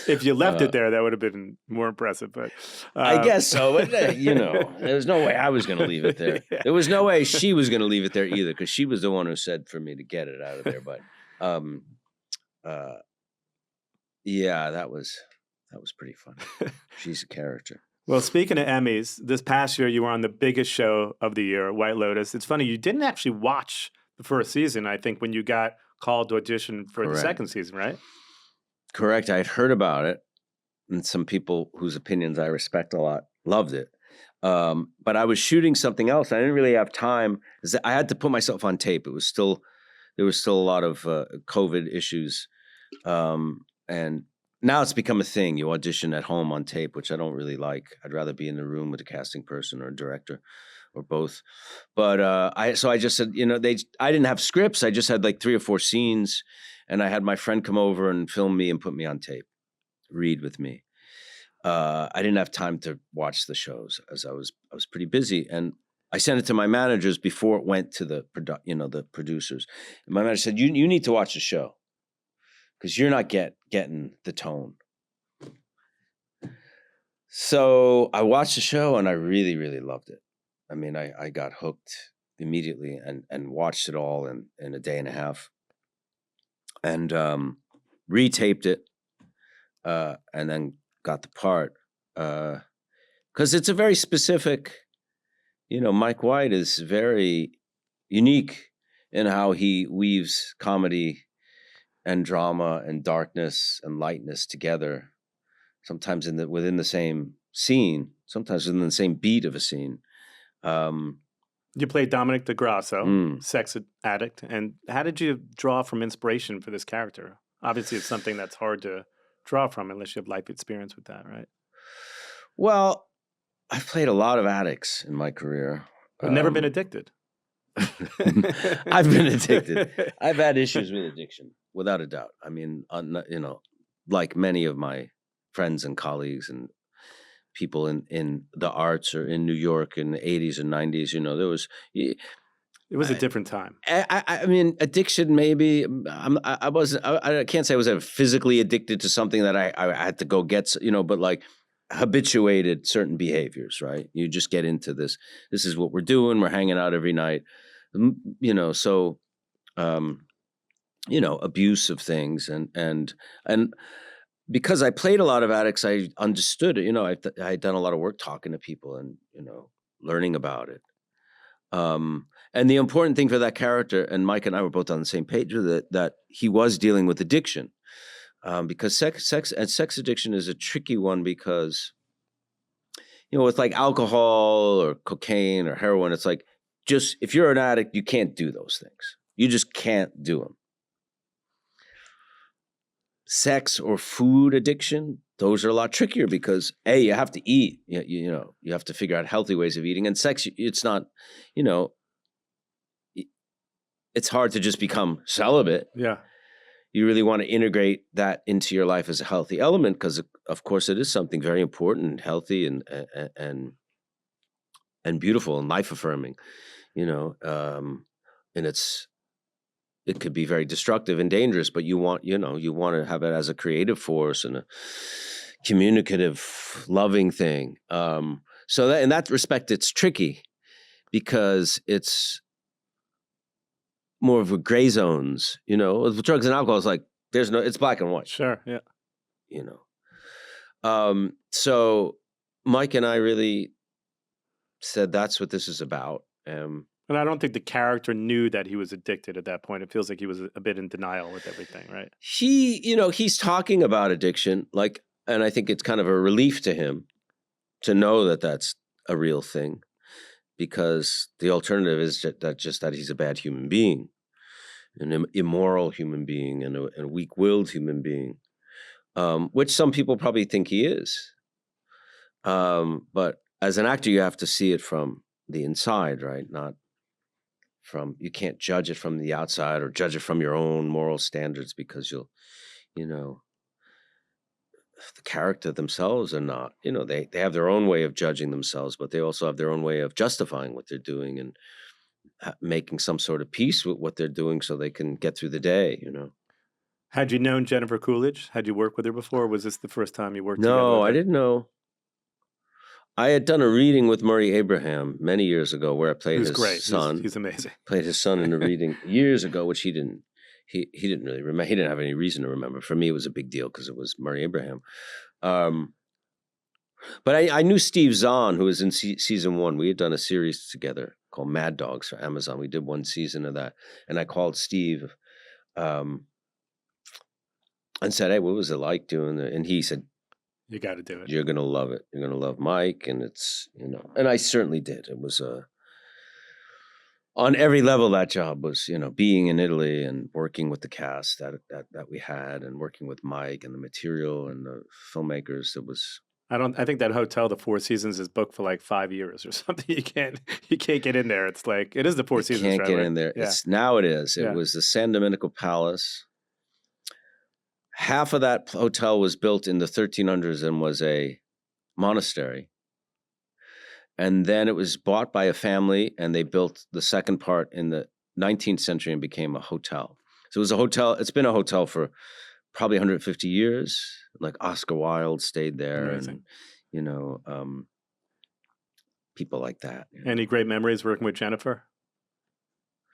If you left it there, that would have been more impressive. But I guess so. But, there was no way I was going to leave it there. Yeah. There was no way she was going to leave it there either, because she was the one who said for me to get it out of there. But yeah, that was pretty funny. She's a character. Well, speaking of Emmys, this past year you were on the biggest show of the year, White Lotus. It's funny, you didn't actually watch the first season, I think, when you got called to audition for the second season, right? Correct. I had heard about it, and some people whose opinions I respect a lot loved it. But I was shooting something else. I didn't really have time. I had to put myself on tape. There was still a lot of COVID issues, and now it's become a thing. You audition at home on tape, which I don't really like. I'd rather be in the room with a casting person or a director, or both. But I just said, I didn't have scripts. I just had like 3 or 4 scenes, and I had my friend come over and film me and put me on tape, read with me. I didn't have time to watch the shows, as I was pretty busy, and I sent it to my managers before it went to the producers. And my manager said, "You need to watch the show, because you're not getting the tone." So I watched the show, and I really, really loved it. I mean, I got hooked immediately and watched it all in a day and a half, and retaped it, and then got the part, because it's a very specific, Mike White is very unique in how he weaves comedy and drama and darkness and lightness together, sometimes within the same scene, sometimes within the same beat of a scene. You played Dominic DeGrasso, sex addict. And how did you draw from inspiration for this character? Obviously, it's something that's hard to draw from unless you have life experience with that, right? Well, I've played a lot of addicts in my career. I've never been addicted. I've been addicted. I've had issues with addiction, without a doubt. I mean, like many of my friends and colleagues and people in the arts or in New York in the 80s and 90s, there was... It was a different time. I mean, addiction, maybe. I can't say I was ever physically addicted to something that I had to go get, but like habituated certain behaviors, right? You just get into this. This is what we're doing. We're hanging out every night, so, abuse of things. And because I played a lot of addicts, I understood it. I had done a lot of work talking to people and, learning about it. And the important thing for that character, and Mike and I were both on the same page with it, that he was dealing with addiction, because sex addiction is a tricky one, because, with like alcohol or cocaine or heroin, it's like, just if you're an addict, you can't do those things. You just can't do them. Sex or food addiction, those are a lot trickier, because you have to eat. You have to figure out healthy ways of eating. And sex, it's not, it's hard to just become celibate. Yeah. You really want to integrate that into your life as a healthy element, because of course it is something very important and healthy and beautiful and life affirming, and it could be very destructive and dangerous, but you want to have it as a creative force and a communicative, loving thing. So that, in that respect, it's tricky, because it's more of a gray zones, with drugs and alcohol. It's like, it's black and white. Sure. Yeah. So Mike and I really said, that's what this is about. And I don't think the character knew that he was addicted at that point. It feels like he was a bit in denial with everything, right? He's talking about addiction, and I think it's kind of a relief to him to know that that's a real thing, because the alternative is that he's a bad human being, an immoral human being, and a weak-willed human being. which some people probably think he is. But as an actor, you have to see it from the inside, right? Not from, you can't judge it from the outside or judge it from your own moral standards, because you know, the character themselves are not, they have their own way of judging themselves, but they also have their own way of justifying what they're doing and making some sort of peace with what they're doing so they can get through the day. Had you known Jennifer Coolidge? Had you worked with her before? Or was this the first time you worked together No, with I her? didn't know. I had done a reading with Murray Abraham many years ago where I played Who's his great. son. He's amazing. Played his son in a reading years ago, which he didn't really remember. He didn't have any reason to remember. For me, it was a big deal because it was Murray Abraham. But I knew Steve Zahn, who was in season 1. We had done a series together called Mad Dogs for Amazon. We did 1 season of that. And I called Steve and said, hey, what was it like doing it? And he said, You got to do it. you're going to love it. You're going to love Mike. And it's, and I certainly did. It was on every level, that job was, being in Italy and working with the cast that we had, and working with Mike and the material and the filmmakers. It was, I think that hotel, the Four Seasons, is booked for like 5 years or something. You can't get in there. It's like, it is the Four Seasons, can't right? get in there. Yeah. Now it is. It Yeah. was the San Domenico Palace. Half of that hotel was built in the 1300s and was a monastery. And then it was bought by a family, and they built the second part in the 19th century and became a hotel. So it was a hotel. It's been a hotel for probably 150 years. Like Oscar Wilde stayed there. Amazing. And, people like that. Any great memories working with Jennifer?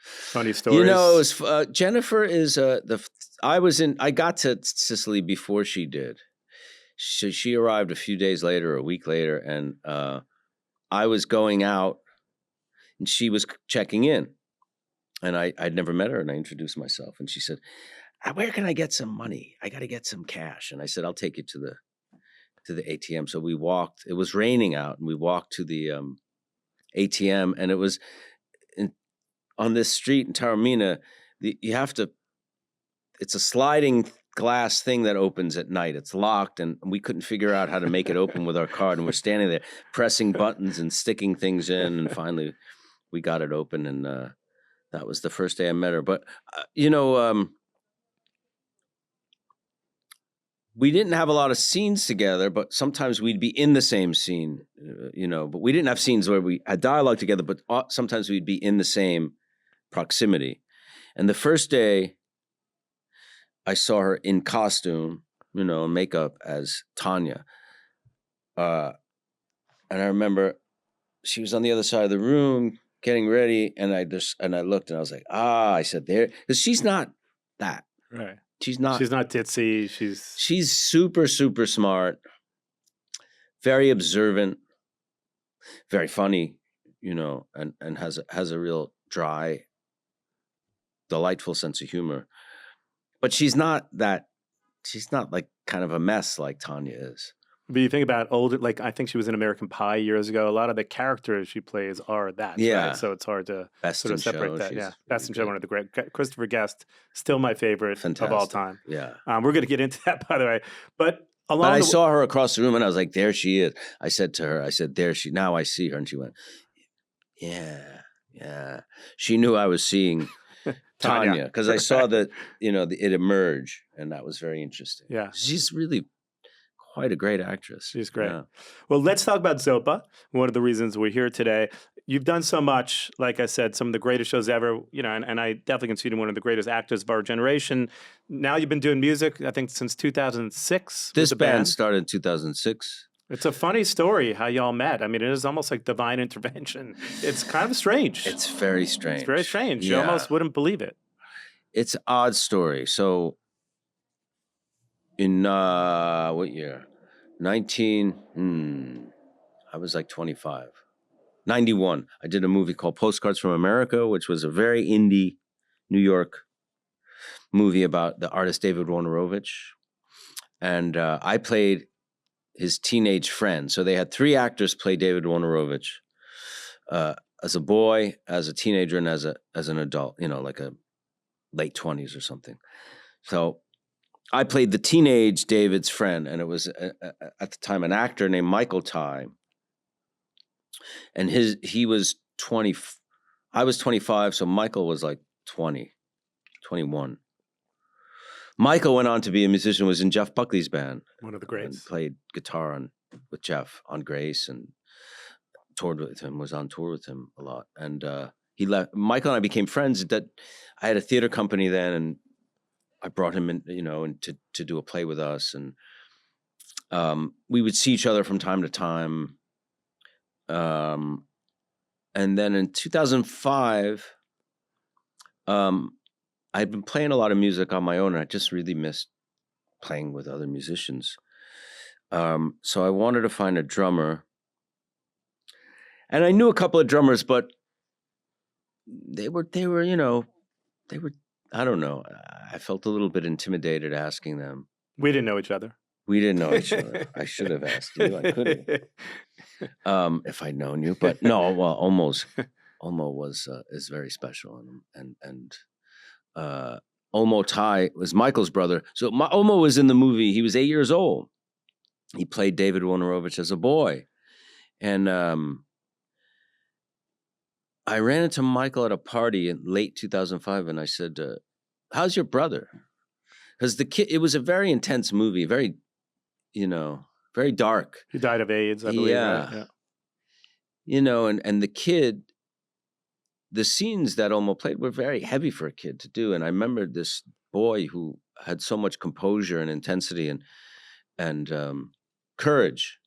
Funny stories? It was, Jennifer is I got to Sicily before she did. She arrived a few days later, a week later, and I was going out, and she was checking in, and I'd never met her, and I introduced myself, and she said, where can I get some money? I got to get some cash. And I said, I'll take you to the ATM. So we walked, it was raining out, and we walked to the ATM, and it was on this street in Taormina, it's a sliding glass thing that opens at night. It's locked, and we couldn't figure out how to make it open with our card. And we're standing there pressing buttons and sticking things in. And finally we got it open. And that was the first day I met her. But, we didn't have a lot of scenes together, but sometimes we'd be in the same scene, but we didn't have scenes where we had dialogue together, but sometimes we'd be in the same proximity. And the first day I saw her in costume, and makeup as Tanya. And I remember she was on the other side of the room getting ready, and I looked, and I was like, I said, there, because she's not that. Right. She's not ditzy. She's super, super smart, very observant, very funny, and has a real dry, delightful sense of humor. But she's not like kind of a mess like Tanya is. But you think about older, like I think she was in American Pie years ago. A lot of the characters she plays are that. Yeah. Right? So it's hard to Best sort of in separate Show, that. she's Yeah. really Best in Show, good. one of the great. Christopher Guest, still my favorite of all Fantastic. time. Yeah. We're going to get into that, by the way. But I saw her across the room, and I was like, there she is. I said to her, now I see her. And she went, yeah. She knew I was seeing Tanya, because I saw that, it emerge, and that was very interesting. Yeah. She's really quite a great actress. She's great. Yeah. Well, let's talk about Zopa. One of the reasons we're here today. You've done so much, like I said, some of the greatest shows ever, and I definitely consider you one of the greatest actors of our generation. Now you've been doing music, I think, since 2006. This band started in 2006. It's a funny story how y'all met. I mean, it is almost like divine intervention. It's kind of strange. It's very strange. It's very strange. Yeah. You almost wouldn't believe it. It's an odd story. So in what year? I was like 25. 91. I did a movie called Postcards from America, which was a very indie New York movie about the artist David Wojnarowicz. And I played his teenage friend. So they had 3 actors play David Wojnarowicz as a boy, as a teenager, and as an adult, like a late 20s or something. So I played the teenage David's friend, and it was at the time an actor named Michael Ty, and he was 20. I was 25, so Michael was like 20, 21. Michael went on to be a musician, was in Jeff Buckley's band. One of the greats. And played guitar with Jeff on Grace and toured with him, was on tour with him a lot. And he left. Michael and I became friends. That I had a theater company then, and I brought him in, and to do a play with us. And we would see each other from time to time. And then in 2005, I'd been playing a lot of music on my own, and I just really missed playing with other musicians. So I wanted to find a drummer. And I knew a couple of drummers, but they were, I don't know. I felt a little bit intimidated asking them. We didn't know each other. We didn't know each other. I should have asked you. I couldn't. If I'd known you, but no. Well, Olmo is very special, and Olmo Ty was Michael's brother. So Olmo was in the movie. He was 8 years old. He played David Wojnarowicz as a boy, and I ran into Michael at a party in late 2005, and I said, "How's your brother?" Because it was a very intense movie, very, very dark. He died of AIDS, I believe. Yeah. Right? And the kid, the scenes that Olmo played were very heavy for a kid to do. And I remember this boy who had so much composure and intensity and courage.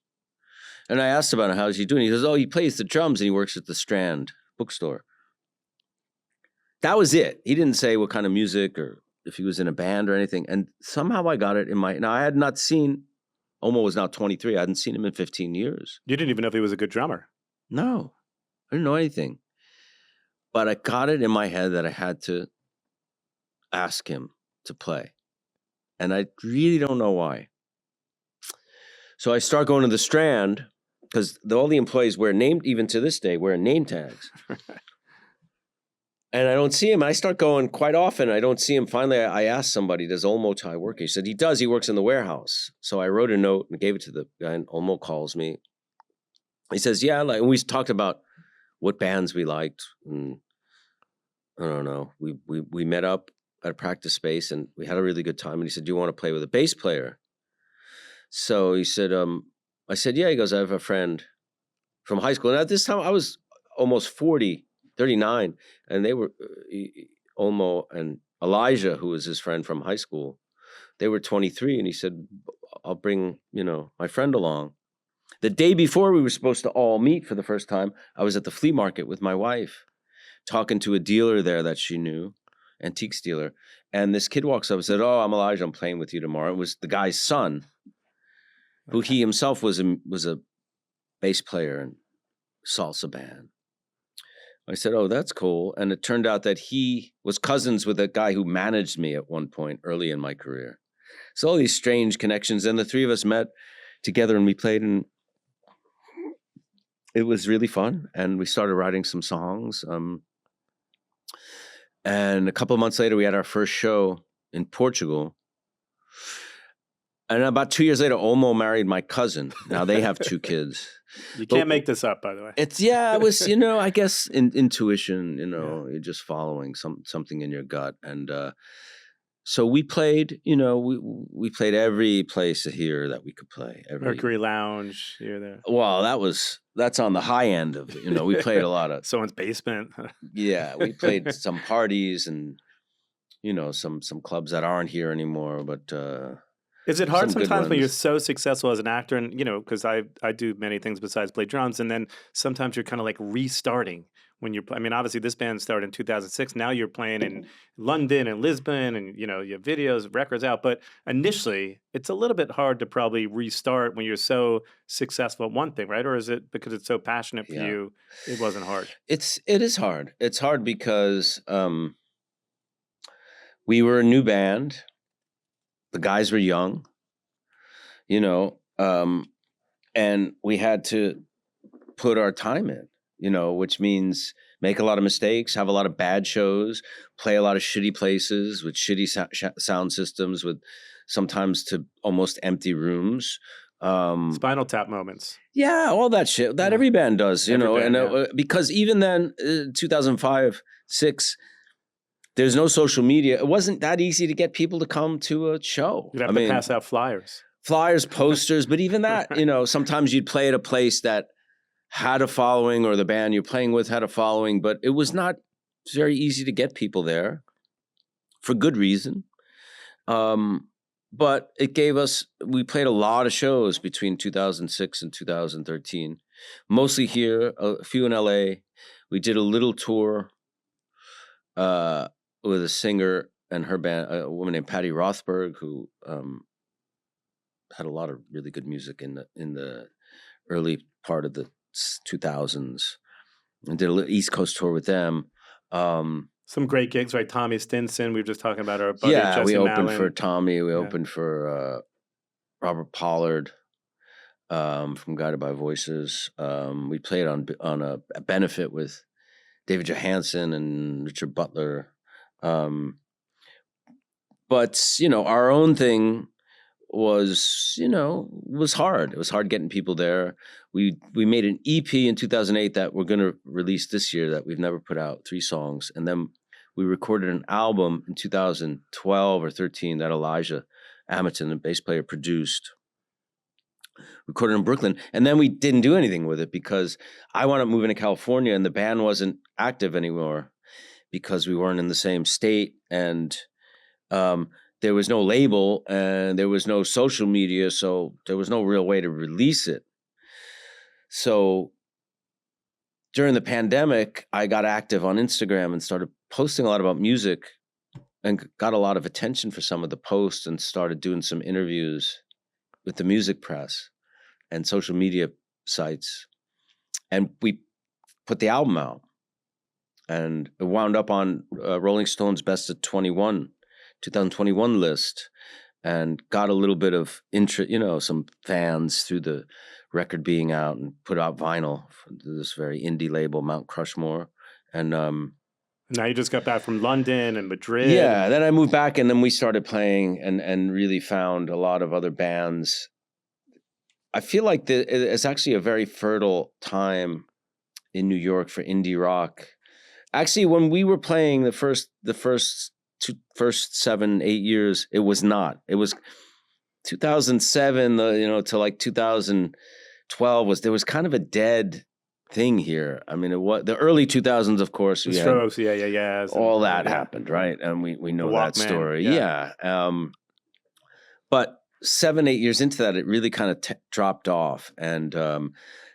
And I asked about him, how's he doing? He goes, oh, he plays the drums and he works at the Strand bookstore. That was it. He didn't say what kind of music or if he was in a band or anything. And somehow I got it now I had not seen, Olmo was now 23. I hadn't seen him in 15 years. You didn't even know if he was a good drummer. No, I didn't know anything. But I got it in my head that I had to ask him to play. And I really don't know why. So I start going to the Strand because all the employees even to this day, wear name tags. And I don't see him. I start going quite often. I don't see him. Finally, I asked somebody, does Olmo Ty work? He said, he does. He works in the warehouse. So I wrote a note and gave it to the guy, and Olmo calls me. He says, yeah, and we talked about what bands we liked. And I don't know. We met up at a practice space and we had a really good time. And he said, do you want to play with a bass player? So he said, I said, yeah. He goes, I have a friend from high school. And at this time, I was almost 40, 39. And they were, Olmo and Elijah, who was his friend from high school, they were 23. And he said, I'll bring, my friend along. The day before we were supposed to all meet for the first time, I was at the flea market with my wife, talking to a dealer there that she knew, antiques dealer. And this kid walks up and said, oh, I'm Elijah. I'm playing with you tomorrow. It was the guy's son, who he himself was a bass player in salsa band. I said, oh, that's cool. And it turned out that he was cousins with a guy who managed me at one point early in my career. So all these strange connections. And the three of us met together and we played, and it was really fun. And we started writing some songs. And a couple of months later, we had our first show in Portugal. And about 2 years later, Olmo married my cousin. Now they have 2 kids. You can't make this up, by the way. It was, I guess intuition, you're just following something in your gut. And so we played, we played every place here that we could play. Mercury Lounge, here, there. Well, that's on the high end of, we played a lot of. Someone's basement. Yeah, we played some parties and, some clubs that aren't here anymore, but. Is it hard sometimes when you're so successful as an actor? And, because I do many things besides play drums. And then sometimes you're kind of like restarting when you're, obviously this band started in 2006. Now you're playing in London and Lisbon and, you have videos, records out. But initially, it's a little bit hard to probably restart when you're so successful at one thing, right? Or is it because it's so passionate for you, it wasn't hard? It is hard. It's hard because we were a new band. The guys were young, and we had to put our time in, which means make a lot of mistakes, have a lot of bad shows, play a lot of shitty places with shitty sound systems, with sometimes to almost empty rooms. Spinal Tap moments. Yeah, all that shit that every band does, you Every know, band, and because even then, 2005, 6, there's no social media. It wasn't that easy to get people to come to a show. You'd have to pass out flyers. Flyers, posters, but even that, you know, sometimes you'd play at a place that had a following, or the band you're playing with had a following, but it was not very easy to get people there for good reason. But it gave us, we played a lot of shows between 2006 and 2013, mostly here, a few in LA. We did a little tour with a singer and her band, a woman named Patty Rothberg, who had a lot of really good music in the early part of the 2000s, and did a little East Coast tour with them. Some great gigs, right? Tommy Stinson. We were just talking about our buddy Yeah, we Jesse opened Malin. for Tommy. We opened for Robert Pollard from Guided by Voices. We played on a benefit with David Johansen and Richard Butler. But, you know, our own thing was hard. It was hard getting people there. We made an EP in 2008 that we're going to release this year that we've never put out, 3 songs. And then we recorded an album in 2012 or 13 that Elijah Amaton, the bass player, produced. Recorded in Brooklyn. And then we didn't do anything with it because I wound up moving to California and the band wasn't active anymore because we weren't in the same state. And there was no label and there was no social media, so there was no real way to release it. So during the pandemic, I got active on Instagram and started posting a lot about music and got a lot of attention for some of the posts and started doing some interviews with the music press and social media sites. And we put the album out and it wound up on Rolling Stone's Best of 2021 list, and got a little bit of interest, some fans through the record being out, and put out vinyl for this very indie label, Mount Crushmore. And now you just got back from London and Madrid. Yeah, then I moved back and then we started playing and really found a lot of other bands. I feel like it's actually a very fertile time in New York for indie rock. Actually, when we were playing the first 7-8 years, it was not. It was 2007, to like 2012 there was kind of a dead thing here. I mean, it was the early 2000s, of course. The Strokes, yeah. All that happened, right? And we know that story. Yeah. But 7-8 years into that, it really kind of dropped off. And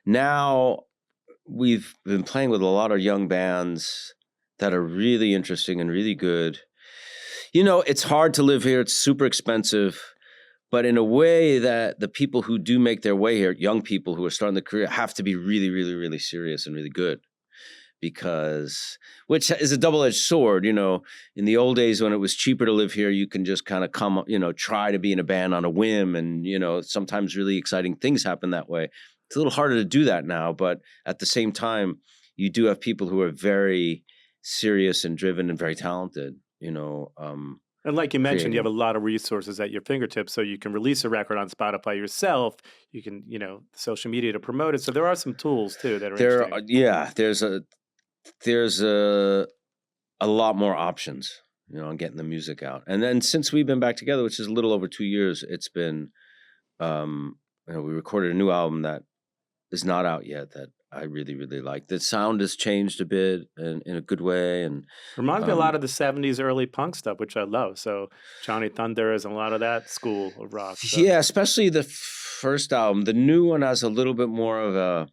now we've been playing with a lot of young bands that are really interesting and really good. It's hard to live here. It's super expensive. But in a way that the people who do make their way here, young people who are starting their career, have to be really, really, really serious and really good. Which is a double-edged sword. In the old days when it was cheaper to live here, you can just kind of come, try to be in a band on a whim. And, sometimes really exciting things happen that way. It's a little harder to do that now. But at the same time, you do have people who are very serious and driven and very talented. And like you mentioned, you have a lot of resources at your fingertips, so you can release a record on Spotify yourself. You can, social media to promote it. So there are some tools too that are interesting. There's a lot more options, on getting the music out. And then since we've been back together, which is a little over 2 years, it's been, we recorded a new album that is not out yet that I really, really like. The sound has changed a bit in a good way. And reminds me a lot of the 70s early punk stuff, which I love. So Johnny Thunders and a lot of that school of rock stuff. Yeah, especially the first album. The new one has a little bit more of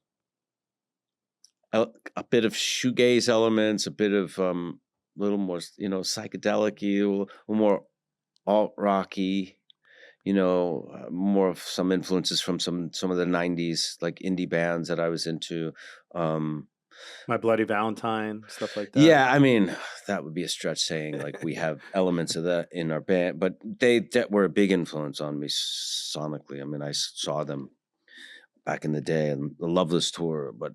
a bit of shoegaze elements, a bit of little more, psychedelic-y, a little more alt-rocky. More of some influences from some of the 90s, like indie bands that I was into. My Bloody Valentine, stuff like that. Yeah, I mean, that would be a stretch saying like we have elements of that in our band, but that were a big influence on me sonically. I mean, I saw them back in the day and the Loveless tour, but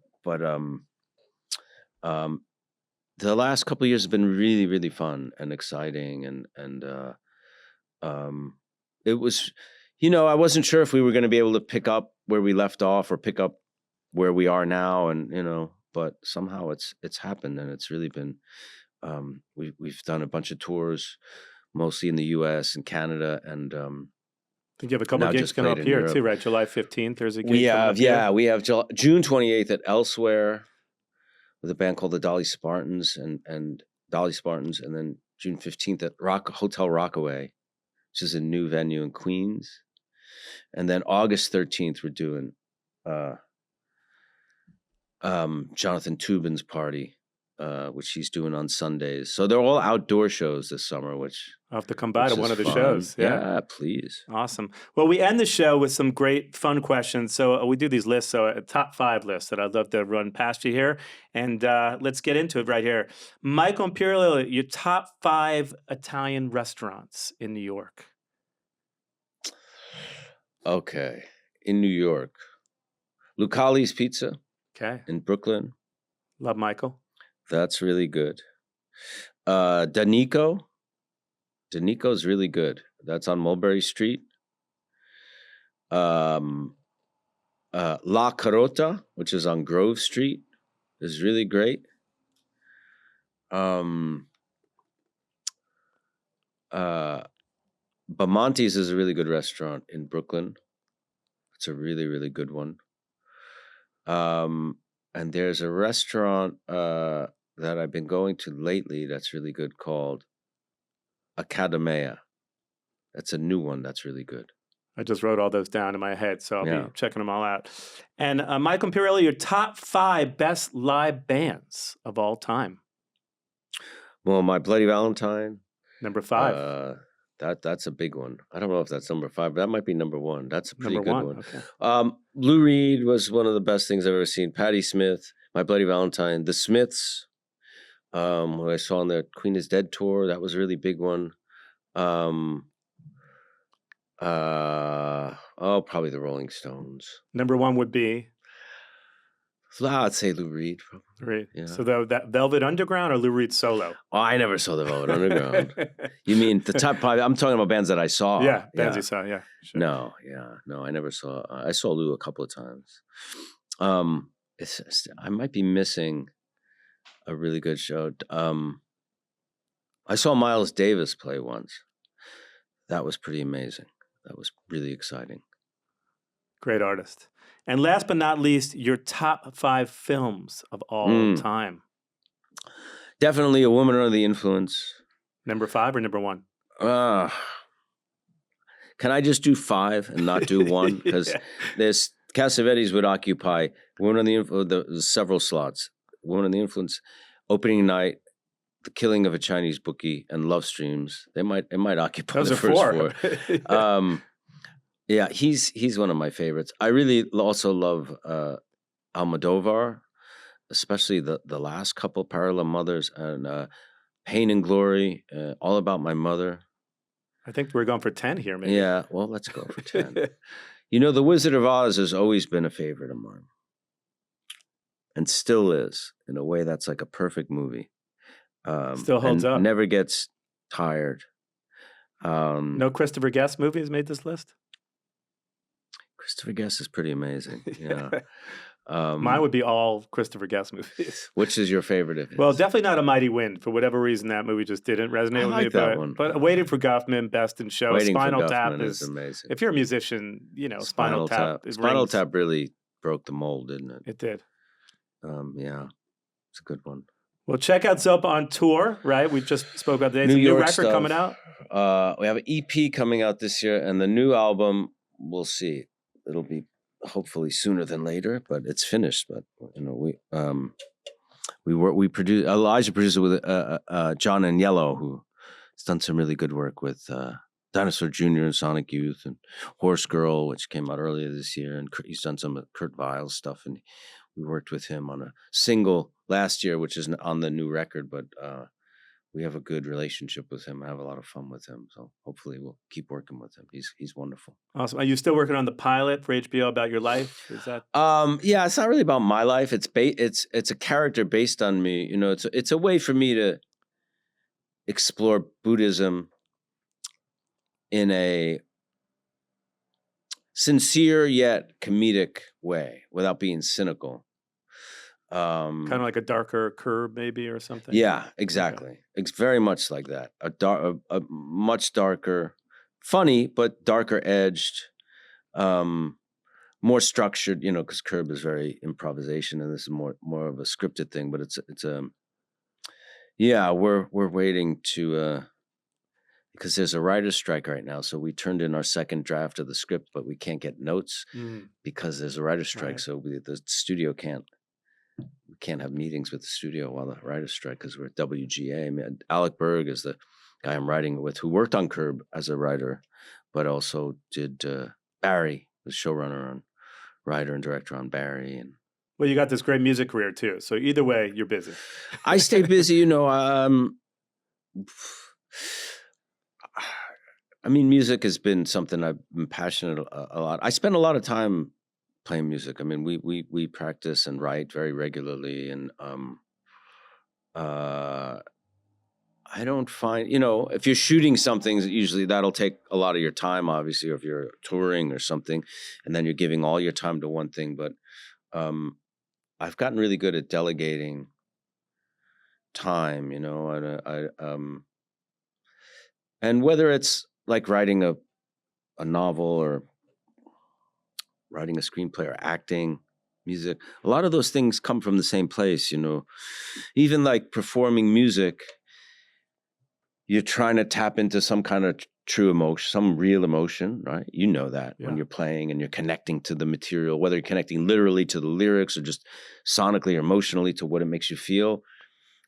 the last couple of years have been really, really fun and exciting and it was, I wasn't sure if we were going to be able to pick up where we left off or pick up where we are now, and but somehow it's happened, and it's really been. We've done a bunch of tours, mostly in the U.S. and Canada, and I think you have a couple now gigs just coming played up in here Europe. too, right? July 15th, there's a gig We coming have, up here. we have June 28th at Elsewhere with a band called the Dolly Spartans, and then June 15th at Hotel Rockaway, which is a new venue in Queens, and then August 13th we're doing Jonathan Tubin's party, which he's doing on Sundays. So they're all outdoor shows this summer, which I'll have to come by to one of the fun. shows. Yeah, please. Awesome. Well, we end the show with some great fun questions. So we do these lists, so a top 5 list that I'd love to run past you here. And let's get into it right here. Michael Imperioli, your top 5 Italian restaurants in New York. Okay. In New York, Lucali's Pizza. Okay. In Brooklyn. Love Michael. That's really good. Danico. Danico's really good. That's on Mulberry Street. La Carota, which is on Grove Street, is really great. Bamonte's is a really good restaurant in Brooklyn. It's a really, really good one. And there's a restaurant that I've been going to lately that's really good called Academia. That's a new one that's really good. I just wrote all those down in my head, so I'll be checking them all out. And Michael Imperioli, your top 5 best live bands of all time. Well, My Bloody Valentine. Number 5. That's a big one. I don't know if that's number 5, but that might be number 1. That's a pretty good one. Okay. Lou Reed was one of the best things I've ever seen. Patti Smith, My Bloody Valentine, The Smiths, what I saw on their Queen is Dead tour, that was a really big one. Probably the Rolling Stones. Number 1 would be? I'd say Lou Reed. Probably. Right. Yeah. So that Velvet Underground or Lou Reed solo? Oh, I never saw the Velvet Underground. You mean the top 5? I'm talking about bands that I saw. Yeah, bands you saw. Yeah. Sure. No, I never saw. I saw Lou a couple of times. I might be missing a really good show. I saw Miles Davis play once. That was pretty amazing. That was really exciting. Great artist. And last but not least, your top 5 films of all time. Definitely A Woman Under the Influence. Number 5 or number 1? Can I just do 5 and not do 1? Because there's Cassavetes would occupy Woman Under the Influence. There's several slots. Woman Under the Influence, opening night, The Killing of a Chinese Bookie, and Love Streams. It might occupy those the first 4. Yeah, he's one of my favorites. I really also love Almodovar, especially the last couple, Parallel Mothers and Pain and Glory, All About My Mother. I think we're going for 10 here, maybe. Yeah, well, let's go for 10. The Wizard of Oz has always been a favorite of mine, and still is, in a way that's like a perfect movie. Still holds up. Never gets tired. No Christopher Guest movies made this list? Christopher Guest is pretty amazing. Yeah. Mine would be all Christopher Guest movies. Which is your favorite of his? Well, definitely not A Mighty Wind. For whatever reason, that movie just didn't resonate with me. That one. But Waiting for Guffman, Best in Show. Waiting Spinal for Tap Guffman is amazing. If you're a musician, Spinal Tap. Spinal Tap really broke the mold, didn't it? It did. Yeah, it's a good one. Well, check out Zopa on tour, right? We just spoke about the dates. New record stuff. Coming out? We have an EP coming out this year, and the new album, we'll see. It'll be hopefully sooner than later, but it's finished. But we produce. Elijah produced it with John Agnello, who has done some really good work with Dinosaur Jr. and Sonic Youth and Horse Girl, which came out earlier this year, and he's done some of Kurt Weill's stuff, and we worked with him on a single last year, which is on the new record, but we have a good relationship with him. I have a lot of fun with him, so hopefully we'll keep working with him. He's wonderful. Awesome. Are you still working on the pilot for HBO about your life? Is that? Yeah, it's not really about my life. It's a character based on me. It's a way for me to explore Buddhism in a sincere yet comedic way without being cynical. Kind of like a darker Curb, maybe, or something. Yeah, exactly. Okay. It's very much like that. A much darker, funny but darker edged, more structured. Because Curb is very improvisation, and this is more of a scripted thing. But it's yeah. We're waiting to. Because there's a writer's strike right now, so we turned in our second draft of the script, but we can't get notes because there's a writer's strike. Right. So the studio we can't have meetings with the studio while the writer's strike because we're at WGA. I mean, Alec Berg is the guy I'm writing with, who worked on Curb as a writer, but also did Barry, the showrunner and writer and director on Barry. And well, you got this great music career too. So either way, you're busy. I stay busy, I mean, music has been something I've been passionate a lot. I spend a lot of time playing music. I mean, we practice and write very regularly, and I don't find, if you're shooting something, usually that'll take a lot of your time, obviously, or if you're touring or something, and then you're giving all your time to one thing. But I've gotten really good at delegating time, and whether it's like writing a novel or writing a screenplay or acting, music, a lot of those things come from the same place, Even like performing music, you're trying to tap into some kind of true emotion, some real emotion, right? You know that when you're playing and you're connecting to the material, whether you're connecting literally to the lyrics or just sonically or emotionally to what it makes you feel.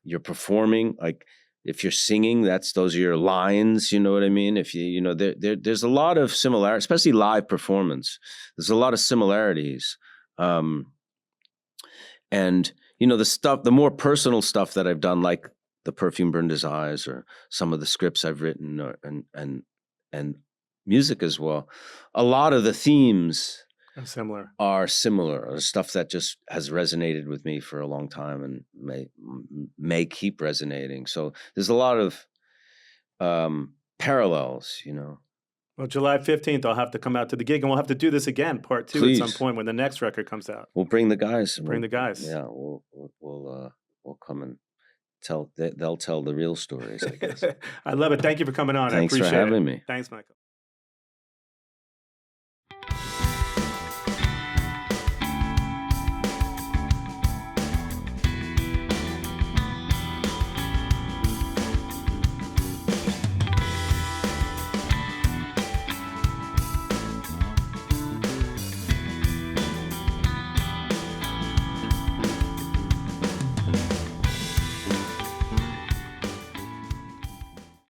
You're performing, like if you're singing, those are your lines, you know what I mean? If there's a lot of similarity, especially live performance. There's a lot of similarities. And the more personal stuff that I've done, like The Perfume Burned His Eyes, or some of the scripts I've written, and music as well. A lot of the themes are similar, or stuff that just has resonated with me for a long time and may keep resonating. So there's a lot of parallels, Well, July 15th, I'll have to come out to the gig, and we'll have to do this again, part 2. Please. At some point when the next record comes out. We'll bring the guys. Yeah, we'll come and they'll tell the real stories, I guess. I love it. Thank you for coming on. Thanks I appreciate for having me. Thanks, Michael.